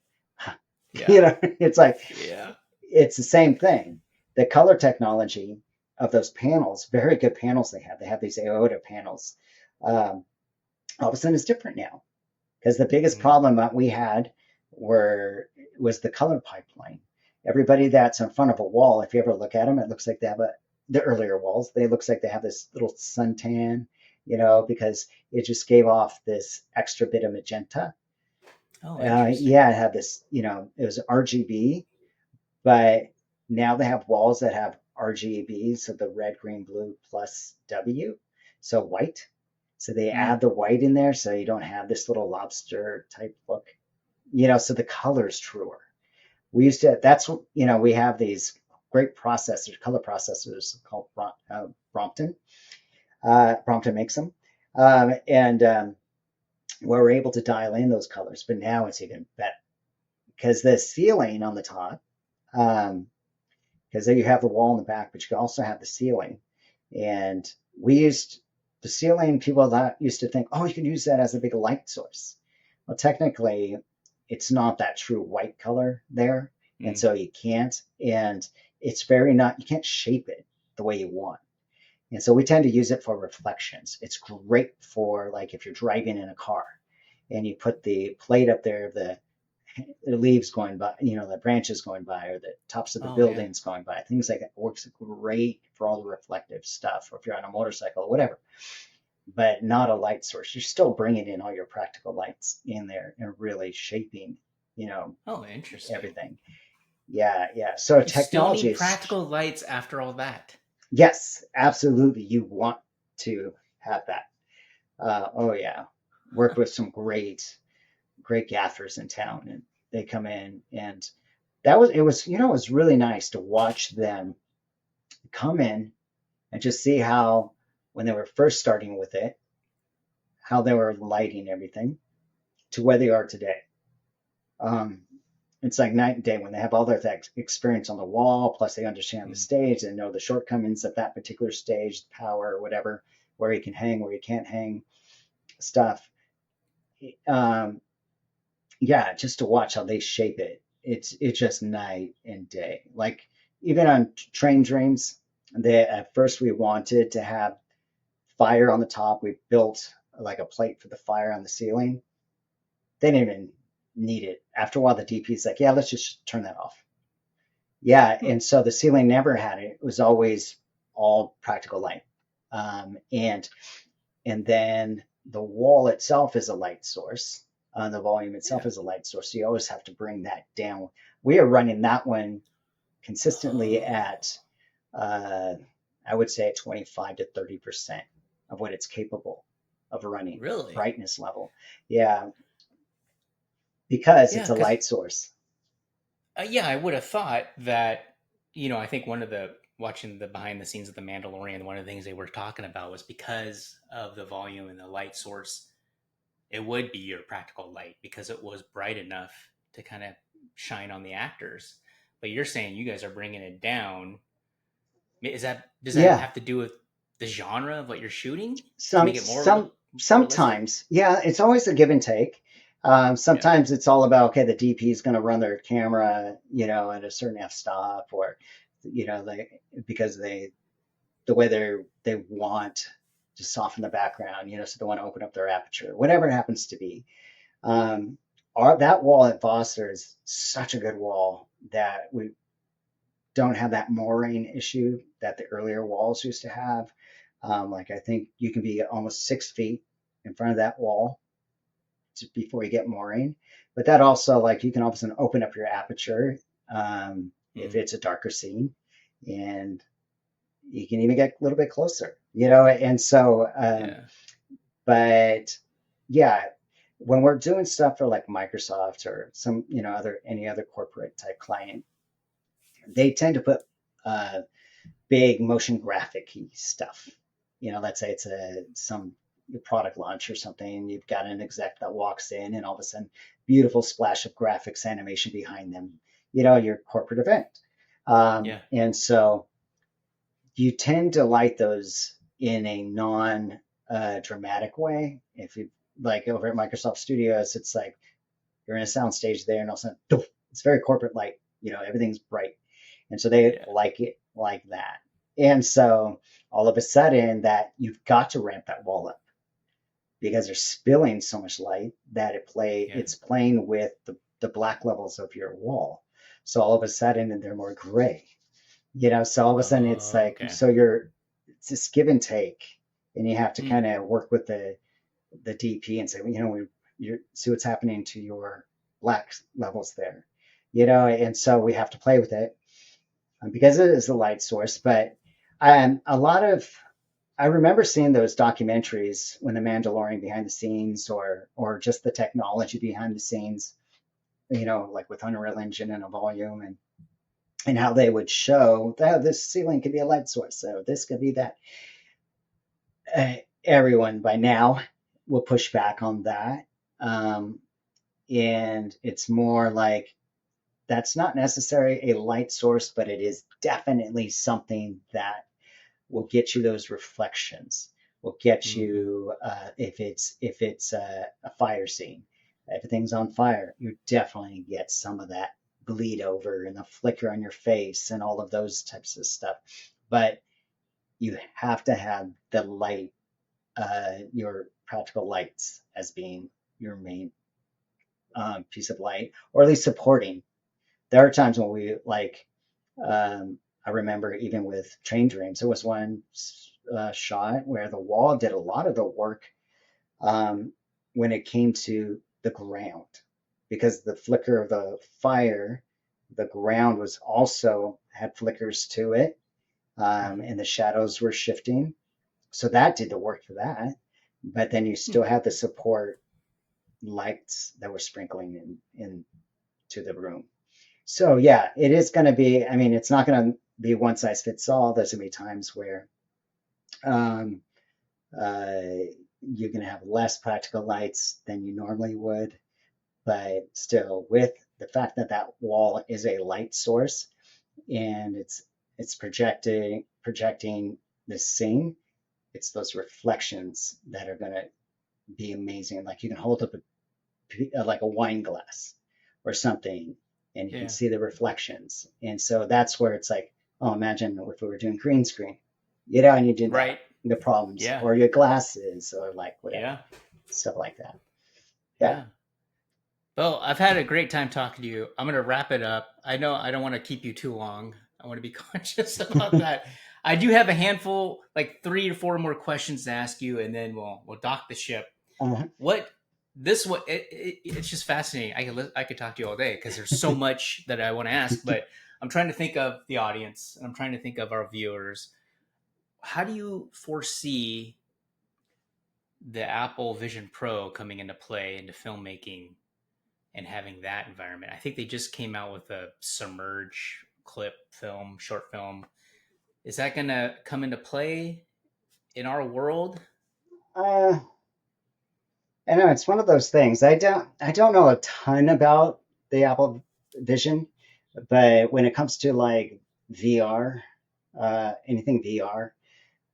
Yeah. It's like Yeah. it's the same thing. The color technology of those panels, very good panels they have. They have these AOTA panels. Um, all of a sudden, it's different now because the biggest Mm. problem that we had was the color pipeline. Everybody that's in front of a wall, if you ever look at them, it looks like they have the earlier walls. They looks like they have this little suntan, because it just gave off this extra bit of magenta. Oh, interesting. Yeah, it had this, it was RGB, but now they have walls that have RGB, so the red, green, blue plus W, so white. So they Mm. add the white in there, so you don't have this little lobster type look. So the color's truer. We used to. That's we have these great processors, color processors called Brompton. Brompton makes them, and where we're able to dial in those colors. But now it's even better because the ceiling on the top. Because there you have the wall in the back, but you can also have the ceiling. And we used the ceiling, people that used to think, oh, you can use that as a big light source. Well, technically, it's not that true white color there, and Mm. so you can't. And it's very not, you can't shape it the way you want. And so we tend to use it for reflections. It's great for like if you're driving in a car and you put the plate up there of the leaves going by, the branches going by, or the tops of the Oh yeah. buildings going by, things like that. It works great for all the reflective stuff, or if you're on a motorcycle or whatever, but not a light source. You're still bringing in all your practical lights in there and really shaping, you know, Oh, interesting. everything. Yeah, yeah. So You still technology need is, practical lights after all that. yes, absolutely. You want to have that. Oh yeah, worked with some great gaffers in town, and they come in, and it was really nice to watch them come in and just see how when they were first starting with it, how they were lighting everything to where they are today. Um, it's like night and day when they have all their experience on the wall, plus they understand the Mm. stage and know the shortcomings of that particular stage, power or whatever, where you can hang, where you can't hang, stuff. Um, yeah, just to watch how they shape it. It's just night and day. Like even on Train Dreams, they at first we wanted to have fire on the top. We built like a plate for the fire on the ceiling. They didn't even need it. After a while, the DP's like, yeah, let's just turn that off. Yeah, Hmm. and so the ceiling never had it. It was always all practical light. And then the wall itself is a light source. The volume itself Yeah. is a light source. So you always have to bring that down. We are running that one consistently Oh, at, uh, I would say, 25 to 30% of what it's capable of running really? brightness level. Yeah, because Yeah, it's a because light source. yeah, I would have thought that. I think one of the watching the behind the scenes of the Mandalorian, one of the things they were talking about was because of the volume and the light source, it would be your practical light because it was bright enough to kind of shine on the actors. But you're saying you guys are bringing it down. Is that does that Yeah, have to do with the genre of what you're shooting to some make it more some realistic? sometimes, yeah, it's always a give and take. Yeah. Sometimes it's all about, okay, the DP is going to run their camera, at a certain f-stop, or they, because the way they want to soften the background, so they want to open up their aperture, whatever it happens to be. um that wall at Foster is such a good wall that we don't have that mooring issue that the earlier walls used to have. Like I think you can be almost 6 feet in front of that wall before you get mooring. But that also, like, you can all of a sudden open up your aperture if Mm, it's a darker scene, and you can even get a little bit closer, And so, yeah. but yeah, when we're doing stuff for like Microsoft or some, other any other corporate type client, they tend to put uh, big motion graphic stuff. Let's say it's some product launch or something. You've got an exec that walks in, and all of a sudden, beautiful splash of graphics animation behind them. Your corporate event, Yeah. and so you tend to light those in a non dramatic way. If you like over at Microsoft Studios, it's like you're in a sound stage there, and all of a sudden, doof, it's very corporate light. Everything's bright, and so they Yeah. like it like that. And so all of a sudden, that you've got to ramp that wall up because they're spilling so much light that Yeah. it's playing with the black levels of your wall. So all of a sudden, they're more gray. So all of a sudden, it's Oh, like, okay. so it's this give and take, and you have to Mm, kind of work with the DP and say, well, you see what's happening to your black levels there, and so we have to play with it because it is a light source. But a lot of, I remember seeing those documentaries when the Mandalorian behind the scenes, or just the technology behind the scenes, like with Unreal Engine and a volume, and how they would show that this ceiling could be a light source, so this could be that. Everyone by now will push back on that. Um, and it's more like that's not necessarily a light source, but it is definitely something that will get you those reflections. will get Mm-hmm. you if it's a fire scene. If everything's on fire, you definitely get some of that bleed over and the flicker on your face and all of those types of stuff. But you have to have the light, your practical lights as being your main piece of light, or at least supporting. There are times when we like, I remember even with Train Dreams, there was one shot where the wall did a lot of the work um, when it came to the ground, because the flicker of the fire, the ground was also had flickers to it, Mm-hmm. and the shadows were shifting. So that did the work for that. But then you still have the support lights that were sprinkling in to the room. So yeah, it is going to be. I mean, it's not going to be one size fits all. There's going to be times where um, uh, you're going to have less practical lights than you normally would, but still, with the fact that that wall is a light source and it's projecting the scene, it's those reflections that are going to be amazing. Like you can hold up like a wine glass or something, and you can Yeah. see the reflections. And so that's where it's like, oh, imagine if we were doing green screen, and you did that, Right. the problems, Yeah. or your glasses, or like whatever, Yeah. stuff like that. Yeah. Yeah. Well, I've had a great time talking to you. I'm going to wrap it up. I know I don't want to keep you too long. I want to be conscious about that. I do have a handful, like 3 or 4 more questions to ask you, and then we'll dock the ship. Uh-huh. What this what it's just fascinating. I could talk to you all day because there's so much that I want to ask, but I'm trying to think of the audience and I'm trying to think of our viewers. How do you foresee the Apple Vision Pro coming into play into filmmaking and having that environment? I think they just came out with a submerge clip film, short film. Is that going to come into play in our world? uh, I know it's one of those things. I don't know a ton about the Apple Vision, but when it comes to like VR, anything VR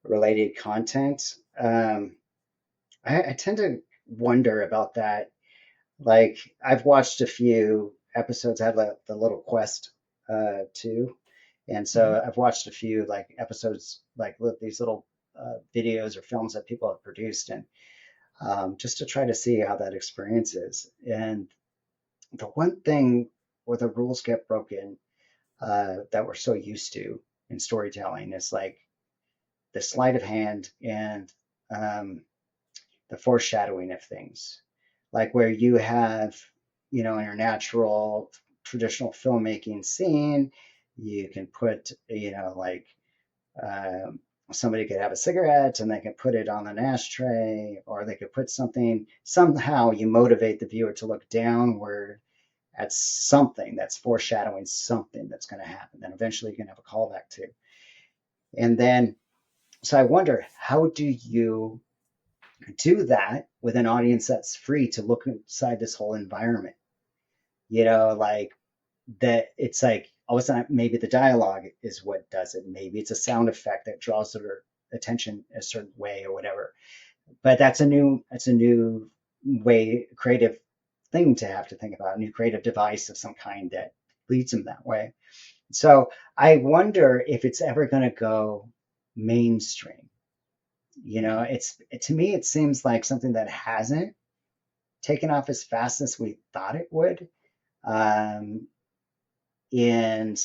related content, I tend to wonder about that. Like I've watched a few episodes. I have the little Quest 2, and Mm-hmm. so I've watched a few like episodes, like these little videos or films that people have produced, and just to try to see how that experience is. And the one thing where the rules get broken that we're so used to in storytelling is like the sleight of hand and um, the foreshadowing of things, like where you have, in your natural traditional filmmaking scene, you can put, like um, somebody could have a cigarette and they can put it on an ashtray, or they could put something, somehow you motivate the viewer to look downward at something that's foreshadowing something that's going to happen. Then eventually you can have a callback to. And then, so I wonder, how do you do that with an audience that's free to look inside this whole environment? Like that it's like all of a sudden maybe the dialogue is what does it. Maybe it's a sound effect that draws their attention a certain way or whatever. But that's a new way, creative thing to have to think about, a new creative device of some kind that leads them that way. So I wonder if it's ever going to go mainstream. Mm-hmm. To me, it seems like something that hasn't taken off as fast as we thought it would. Um, and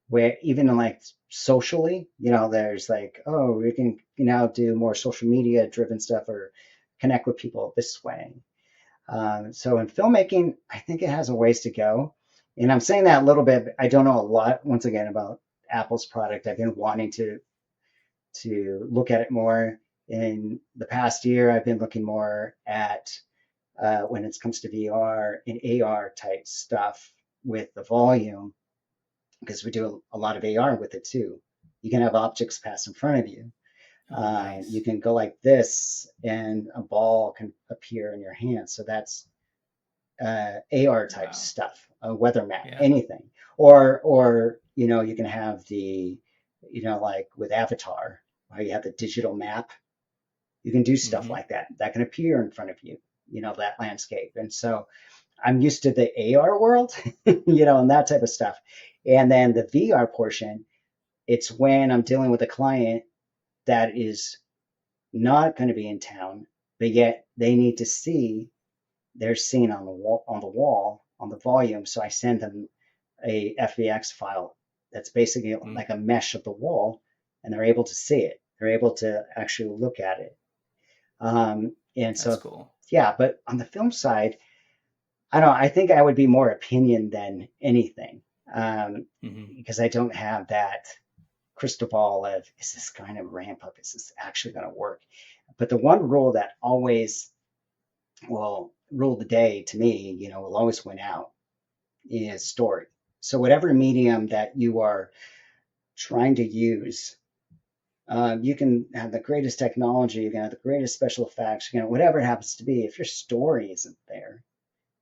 where even like socially, there's like, oh, we can now do more social media driven stuff or connect with people this way. So in filmmaking, I think it has a ways to go. And I'm saying that a little bit. I don't know a lot, once again, about Apple's product. I've been wanting to look at it more. In the past year, I've been looking more at when it comes to VR and AR type stuff with the volume, because we do a lot of AR with it too. You can have objects pass in front of you. Oh, You nice. can go like this, and a ball can appear in your hand. So that's AR type Wow. stuff, a weather map, Yeah. anything. Or you can have the, like with Avatar, where you have the digital map You can do stuff Hmm. like that that can appear in front of you, that landscape. And so I'm used to the AR world, and that type of stuff. And then the VR portion, it's when I'm dealing with a client that is not going to be in town, but yet they need to see their scene on the volume. So I send them a FVX file that's basically Mm, like a mesh of the wall, and they're able to see it. They're able to actually look at it. And that's so, cool. yeah, but on the film side, I don't know, I think I would be more opinion than anything, Hmm. because I don't have that crystal ball of, is this going to ramp up? Is this actually going to work? But the one rule that always will rule the day to me, will always win out is story. So whatever medium that you are trying to use, you can have the greatest technology, you can have the greatest special effects, whatever it happens to be. If your story isn't there,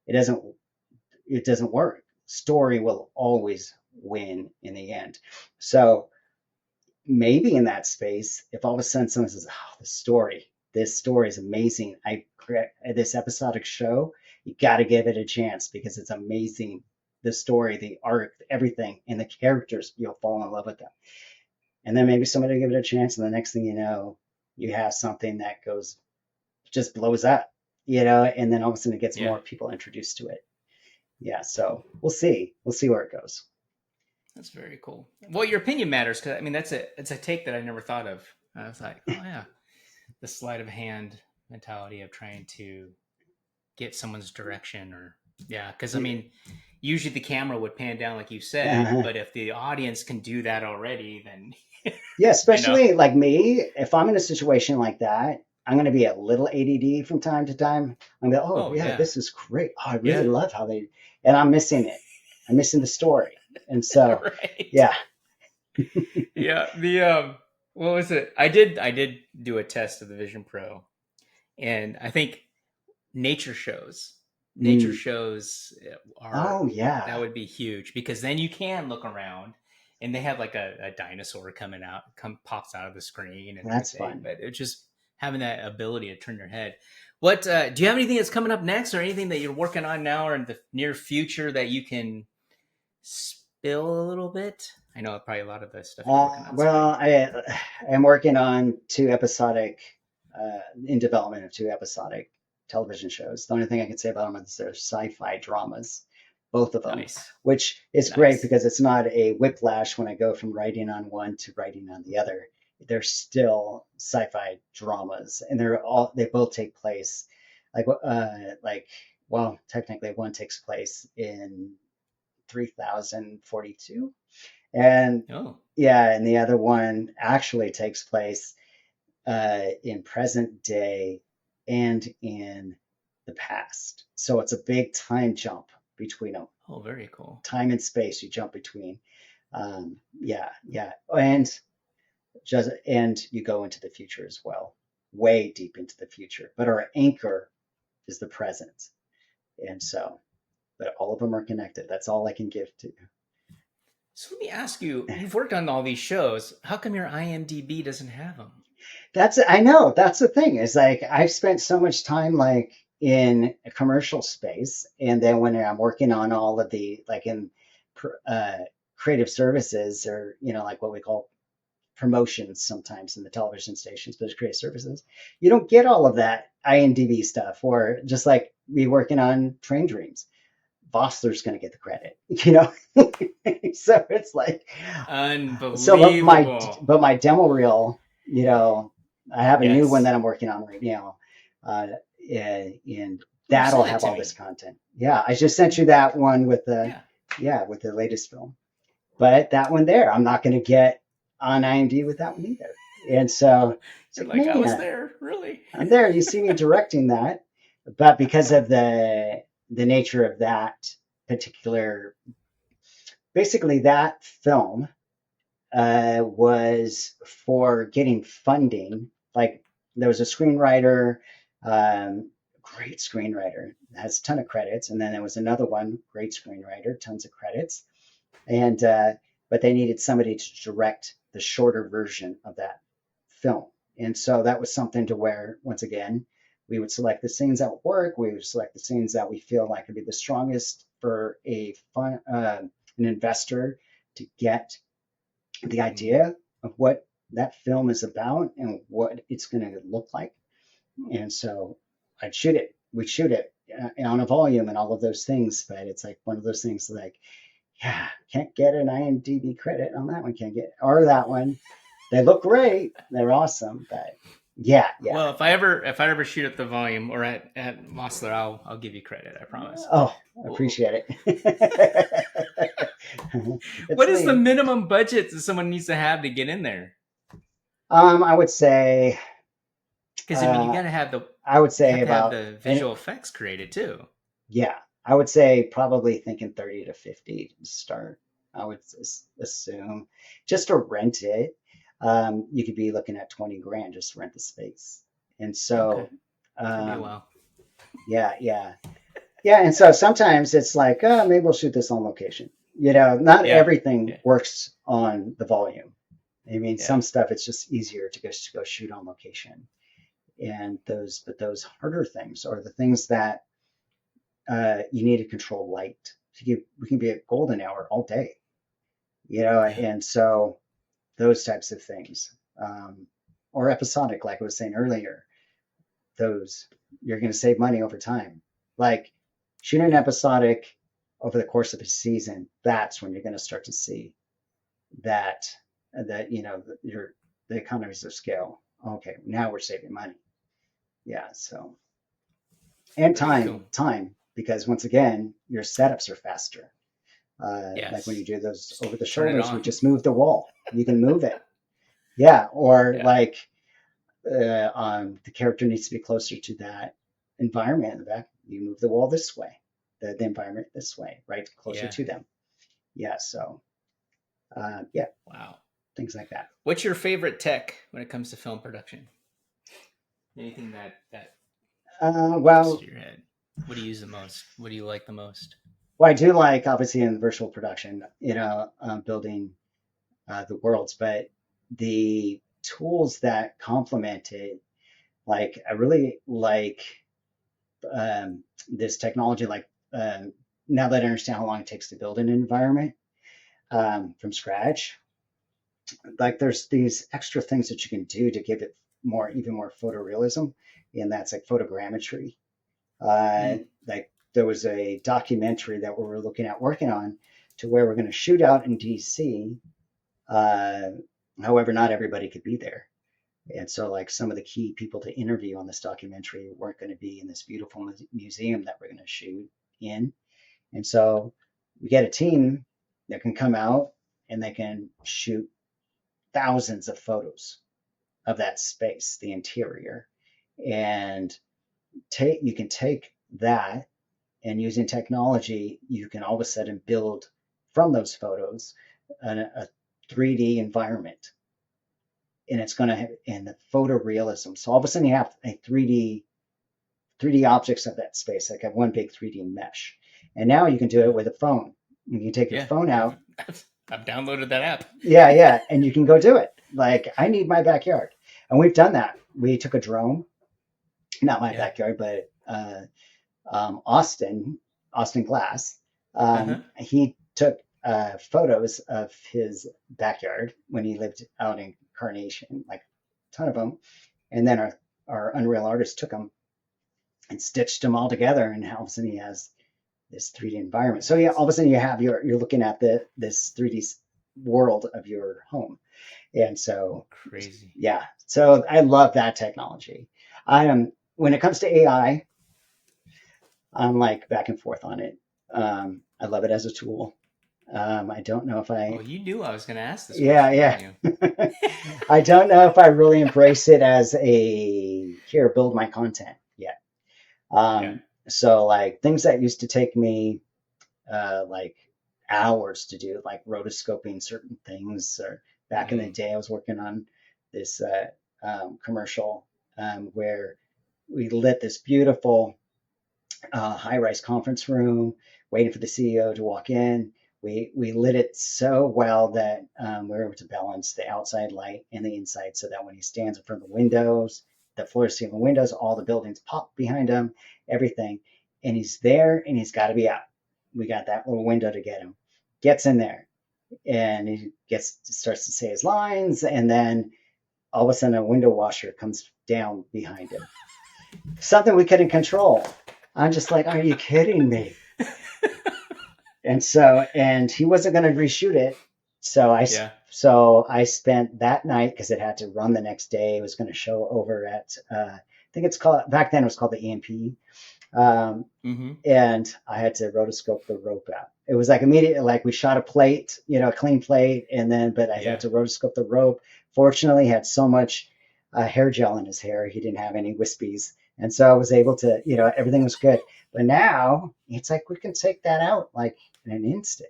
it doesn't it doesn't work. Story will always win in the end. So maybe in that space, if all of a sudden someone says, "Oh, this story is amazing. I create this episodic show. You got to give it a chance because it's amazing. The story, the art, everything, and the characters, you'll fall in love with them." And then maybe somebody will give it a chance, and the next thing you know, you have something that goes just blows up, and then all of a sudden it gets Yeah, more people introduced to it. Yeah, so we'll see. We'll see where it goes. that's very cool. Well, your opinion matters because I mean it's a take that I never thought of. I was like, oh yeah, the sleight of hand mentality of trying to get someone's direction or yeah, because I mean, usually the camera would pan down like you said, Yeah, but if the audience can do that already, then you know, especially like me, if I'm in a situation like that, I'm going to be a little ADD from time to time. I'm going, oh oh yeah, yeah, this is great. Oh, I really yeah, love how and I'm missing it. I'm missing the story. And so, right, yeah. yeah. The what was it? I did do a test of the Vision Pro, and I think nature shows nature Mm. shows are Oh that yeah, would be huge because then you can look around and they have like a dinosaur coming out pops out of the screen and that's everything, fun. but it's just having that ability to turn your head. What do you have anything that's coming up next or anything that you're working on now or in the near future that you can spill a little bit? I know probably a lot of the stuff you're working on is Well, already I am working on in development of two episodic television shows. The only thing I can say about them is they're sci-fi dramas, both of them, nice. which is great Nice. because it's not a whiplash when I go from writing on one to writing on the other. They're still sci-fi dramas, and they both take place like well, technically one takes place in 3042, and Oh, yeah, and the other one actually takes place in present day and in the past. So it's a big time jump between them. oh, very cool. Time and space you jump between. Yeah, yeah, and you go into the future as well, way deep into the future. But our anchor is the present, and so, but all of them are connected. That's all I can give to So let me ask you, you. you've worked on all these shows. How come your IMDb doesn't have them? I know that's the thing is like I've spent so much time like in a commercial space, and then when I'm working on all of the like in uh, creative services, or like what we call promotions sometimes in the television stations, but it's creative services, you don't get all of that IMDb stuff. Or just like me working on Train Dreams, Vossler's going to get the credit, so it's like, so, Unbelievable. my demo reel, I have a new one Yes. that I'm working on right now, and Oh, you that'll sent it have to all this me. content. Yeah, I just sent you that one Yeah. with the latest film, but that one there, I'm not going to get on IMDb with that one either. And so it's You're like, like, I was man, there, really? I'm there. You see me directing that, but because of the nature of that particular, basically that film was for getting funding. Like there was a screenwriter, great screenwriter, has a ton of credits, and then there was another one, great screenwriter, tons of credits, and but they needed somebody to direct the shorter version of that film, And so that was something to where, once again, we would select the scenes that would work. We would select the scenes that we feel like would be the strongest for an investor to get the Mm. idea of what that film is about and what it's going to look like. And so I'd shoot it. We'd shoot it on a volume and all of those things. But it's like one of those things like, yeah, can't get an IMDb credit on that one. Can't get, or that one. They look great. They're awesome. But yeah, yeah. Well, if I ever shoot at the volume or at Mossler, I'll give you credit. I promise. Oh, appreciate it. It's What is the me. minimum budget that someone needs to have to get in there? I would say, Because I mean, uh, I would you say have to have about, the and visual effects created too. yeah, I would say probably thinking 30 to 50 to start. I would assume just to rent it. You could be looking at 20 grand just to rent the space. And Okay, so, took me a um, while. yeah, yeah, yeah. And so sometimes it's like, oh, maybe we'll shoot this on location. Not Yeah, everything yeah, works on the volume. I mean, yeah, some stuff it's just easier to go shoot on location. And but those harder things are the things that you need to control light. We can be at golden hour all day, yeah. and so those types of things, or episodic, like I was saying earlier, those you're going to save money over time. Like shooting an episodic over the course of a season, that's when you're going to start to see that your the economies of scale. Okay, now we're saving money. Yeah, so and Very cool. time because once again, your setups are faster. Like when Yes, you do those just over the turn it shoulders, we on. just move the wall. You can move it. Yeah. Or Yeah, like the character needs to be closer to that environment in the back. You move the wall this way, the environment this way, right? Closer yeah. to them. Yeah. So, yeah, Wow. things like that. What's your favorite tech when it comes to film production? Anything that pops Well, to your head? What do you use the most? What do you like the most? I do like obviously in virtual production, building the worlds, but the tools that complement it, like I really like this technology. Like now that I understand how long it takes to build an environment from scratch, like there's these extra things that you can do to give it even more photorealism, and that's like photogrammetry. Mm. Like there was a documentary that we were looking at working on to where we're going to shoot out in DC. Uh, However, not everybody could be there. And so, like, some of the key people to interview on this documentary weren't going to be in this beautiful museum that we're going to shoot in. And so, we get a team that can come out and they can shoot thousands of photos of that space, the interior, and you can take that and using technology, you can all of a sudden build from those photos a 3D environment, and it's going to have in the photorealism. So all of a sudden you have a 3D objects of that space, like a one big 3D mesh. And now you can do it Yeah, with a phone. You can take your yeah. phone out. I've downloaded that app. Yeah, yeah, and you can go do it. Like I need my backyard, and we've done that. We took a drone, not my Yeah. backyard, but Austin Glass. Uh huh. He took photos of his backyard when he lived out in Carnation, like a ton of them. And then our Unreal artist took them and stitched them all together, and all of a sudden he has this 3D environment. So yeah, all of a sudden you have you're looking at this 3D world of your home, and so Crazy. yeah, so I love that technology. I am when it comes to AI, I'm like back and forth on it. I love it as a tool. I don't know if Oh, I, you knew I was going to ask this yeah, question, yeah. didn't you? I don't know if I really embrace it as a here, build my content yet. Yeah. So like things that used to take me like hours to do, like rotoscoping certain things, or back in the Mm. day, I was working on this commercial where we lit this beautiful high rise conference room, waiting for the CEO to walk in. We lit it so well that we were able to balance the outside light and the inside, so that when he stands in front of the windows, the floor to ceiling windows, all the buildings pop behind him, everything, and he's there and he's got to be out. We got that little window to get him. Gets in there and he starts to say his lines, and then all of a sudden a window washer comes down behind him. Something we couldn't control. I'm just like, are you kidding me? And he wasn't going to reshoot it. So I spent that night, because it had to run the next day. It was going to show over at, I think it's called, back then it was called the EMP. And I had to rotoscope the rope out. It was like immediately, like we shot a plate, a clean plate, but I had to rotoscope the rope. Fortunately, he had so much hair gel in his hair, he didn't have any wispies. And so I was able to, everything was good. But now it's like we can take that out like in an instant.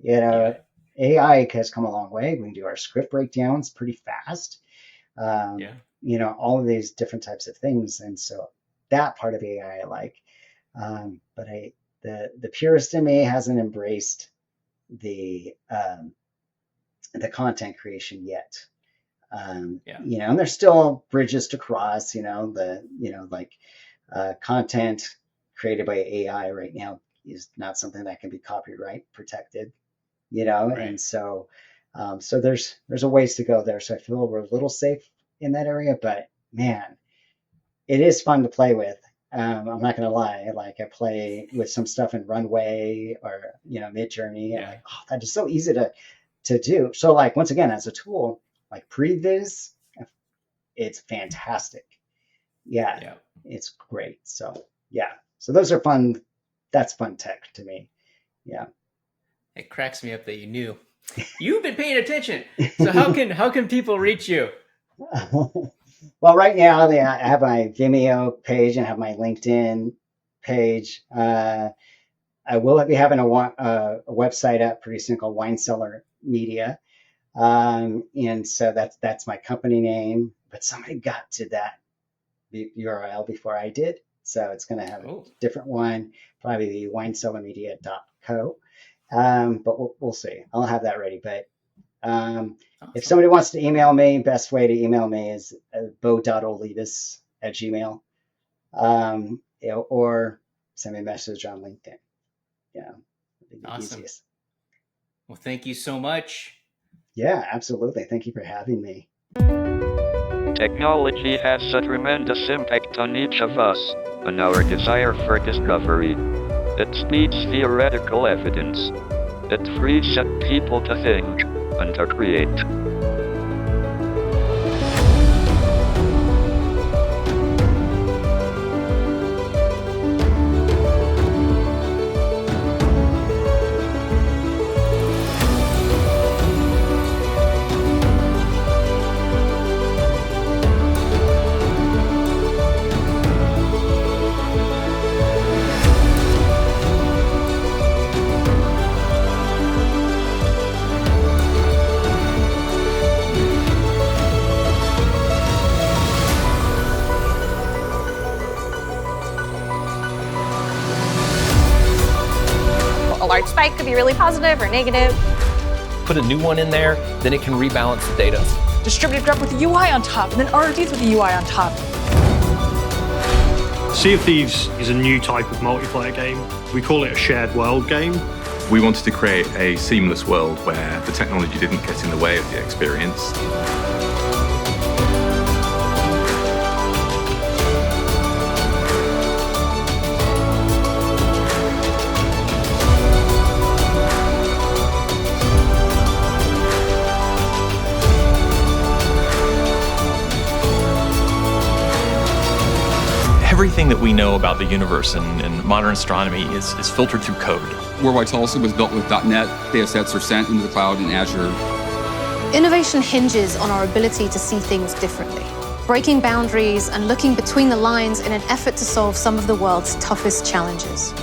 AI has come a long way. We can do our script breakdowns pretty fast. All of these different types of things. And so that part of AI I like. But the purist in me hasn't embraced the content creation yet. And there's still bridges to cross, content created by AI right now is not something that can be copyright protected, Right. And so there's a ways to go there. So I feel we're a little safe in that area, but man, it is fun to play with. I'm not going to lie. Like I play with some stuff in Runway or, Midjourney, and that is so easy to do. So like, once again, as a tool, like Previs, it's fantastic. Yeah. It's great. So those are fun. That's fun tech to me. Yeah. It cracks me up that you knew. You've been paying attention. So how can people reach you? Well, right now I have my Vimeo page and have my LinkedIn page. I will be having a website up pretty soon called Wine Cellar Media. And so that's my company name, but somebody got to that URL before I did. So it's going to have a different one, probably winecellarmedia.co. But we'll see. I'll have that ready. But awesome. If somebody wants to email me, best way to email me is bo.olivas@gmail. Or send me a message on LinkedIn. Awesome. Easiest. Well, thank you so much. Yeah, absolutely. Thank you for having me. Technology has a tremendous impact on each of us, and our desire for discovery. It speeds theoretical evidence. It frees up people to think and to create. A large spike could be really positive or negative. Put a new one in there, then it can rebalance the data. Distributed graph with a UI on top, and then RRDs with a UI on top. Sea of Thieves is a new type of multiplayer game. We call it a shared world game. We wanted to create a seamless world where the technology didn't get in the way of the experience. Everything that we know about the universe and modern astronomy is filtered through code. Worldwide Tulsa was built with .NET. Data sets are sent into the cloud in Azure. Innovation hinges on our ability to see things differently, breaking boundaries and looking between the lines in an effort to solve some of the world's toughest challenges.